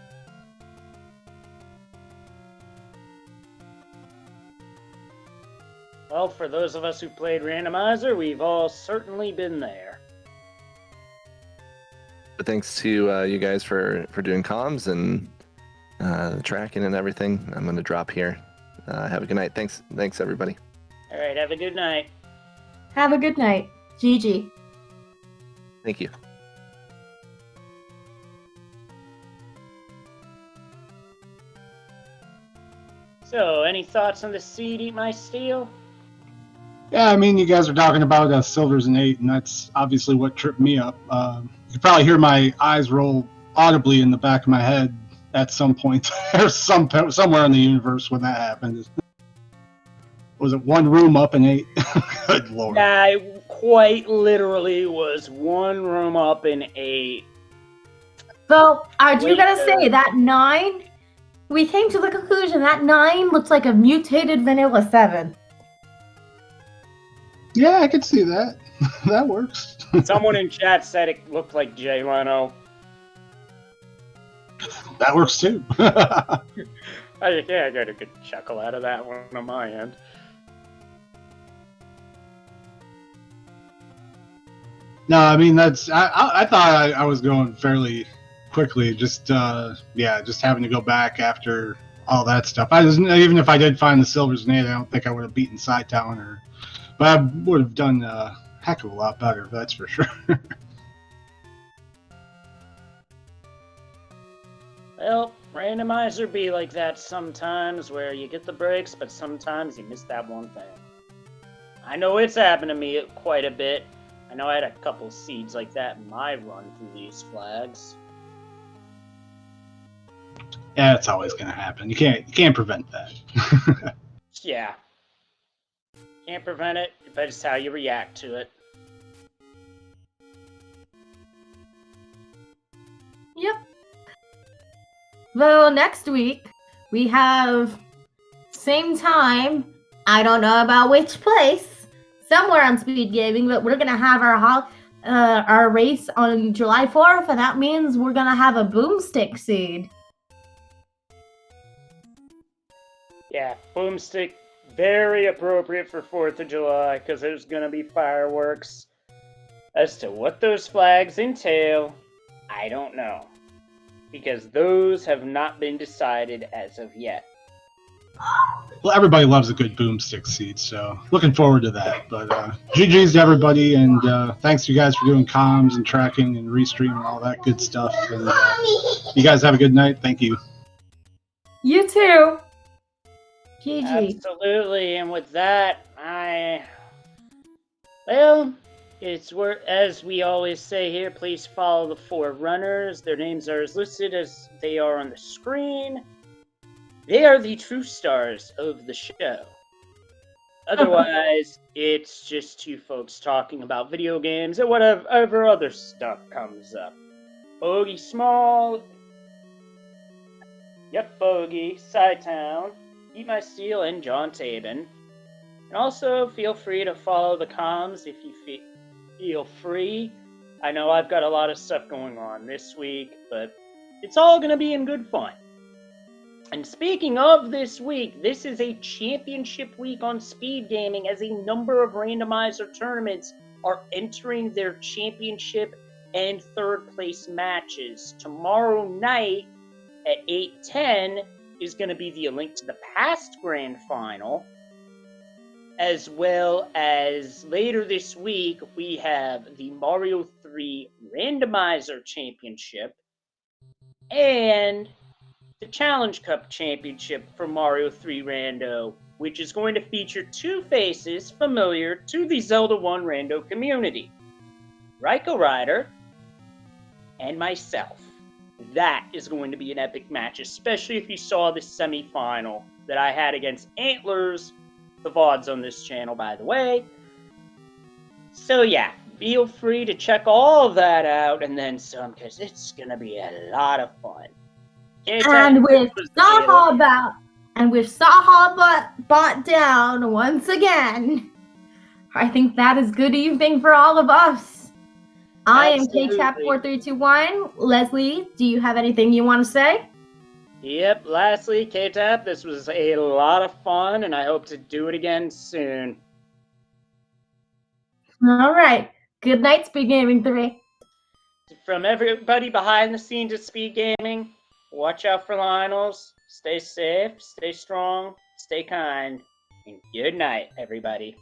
[SPEAKER 1] Well, for those of us who played Randomizer, we've all certainly been there.
[SPEAKER 4] But thanks to you guys for doing comms and the tracking and everything. I'm going to drop here. Have a good night. Thanks everybody.
[SPEAKER 1] All right, have a good night.
[SPEAKER 2] Have a good night. GG.
[SPEAKER 4] Thank you.
[SPEAKER 1] So, any thoughts on the seed Eat My Steel?
[SPEAKER 5] Yeah, I mean, you guys are talking about silvers in 8, and that's obviously what tripped me up. You can probably hear my eyes roll audibly in the back of my head at some point or somewhere in the universe when that happened. Was it one room up in 8? Good lord.
[SPEAKER 1] Yeah, it quite literally was one room up in 8.
[SPEAKER 2] So, I do gotta say, that 9, we came to the conclusion that 9 looks like a mutated vanilla 7.
[SPEAKER 5] Yeah, I could see that. That works.
[SPEAKER 1] Someone in chat said it looked like Jay Leno.
[SPEAKER 5] That works too.
[SPEAKER 1] I got a good chuckle out of that one on my end.
[SPEAKER 5] No, I mean, I thought I was going fairly quickly. Just having to go back after all that stuff. Even if I did find the silvers in 8, I don't think I would have beaten Sci-Town, but I would have done a heck of a lot better. That's for sure.
[SPEAKER 1] Well, Randomizer be like that sometimes, where you get the breaks, but sometimes you miss that one thing. I know it's happened to me quite a bit. I know I had a couple seeds like that in my run through these flags.
[SPEAKER 5] Yeah, it's always going to happen. You can't prevent that.
[SPEAKER 1] Yeah. Can't prevent it, but it's how you react to it.
[SPEAKER 2] Yep. Well, next week, we have same time, I don't know about which place, somewhere on Speed Gaming, but we're going to have our race on July 4th, and that means we're going to have a boomstick seed.
[SPEAKER 1] Yeah, boomstick, very appropriate for 4th of July, because there's going to be fireworks. As to what those flags entail, I don't know, because those have not been decided as of yet.
[SPEAKER 5] Well, everybody loves a good boomstick seed, so looking forward to that. But GG's to everybody, and thanks to you guys for doing comms and tracking and restream and all that good stuff. And you guys have a good night. Thank you.
[SPEAKER 2] You too. GG.
[SPEAKER 1] Absolutely, and with that, well, it's as we always say here, please follow the 4 runners. Their names are as listed as they are on the screen. They are the true stars of the show. Otherwise, it's just 2 folks talking about video games and whatever other stuff comes up. Bogey Small. Yep, Bogey, Sci-Town, Eat My Steel, and John Tabin. And also, feel free to follow the comms if you feel free. I know I've got a lot of stuff going on this week, but it's all going to be in good fun. And speaking of this week, this is a championship week on speed gaming as a number of randomizer tournaments are entering their championship and third place matches. Tomorrow night at 8:10 is going to be the A Link to the Past Grand Final, as well as later this week we have the Mario 3 Randomizer Championship and the Challenge Cup Championship for Mario 3 Rando, which is going to feature two faces familiar to the Zelda 1 Rando community, Raiko Ryder and myself. That is going to be an epic match, especially if you saw the semifinal that I had against Antlers. The VOD's on this channel, by the way. So yeah, feel free to check all of that out and then some, because it's going to be a lot of fun.
[SPEAKER 2] And with Saha bought down once again, I think that is good evening for all of us. I am KTAP4321. Leslie, do you have anything you want to say?
[SPEAKER 1] Yep, lastly, KTAP, this was a lot of fun, and I hope to do it again soon.
[SPEAKER 2] All right. Good night, Speed Gaming 3.
[SPEAKER 1] From everybody behind the scenes at Speed Gaming, watch out for Lionels, stay safe, stay strong, stay kind, and good night, everybody.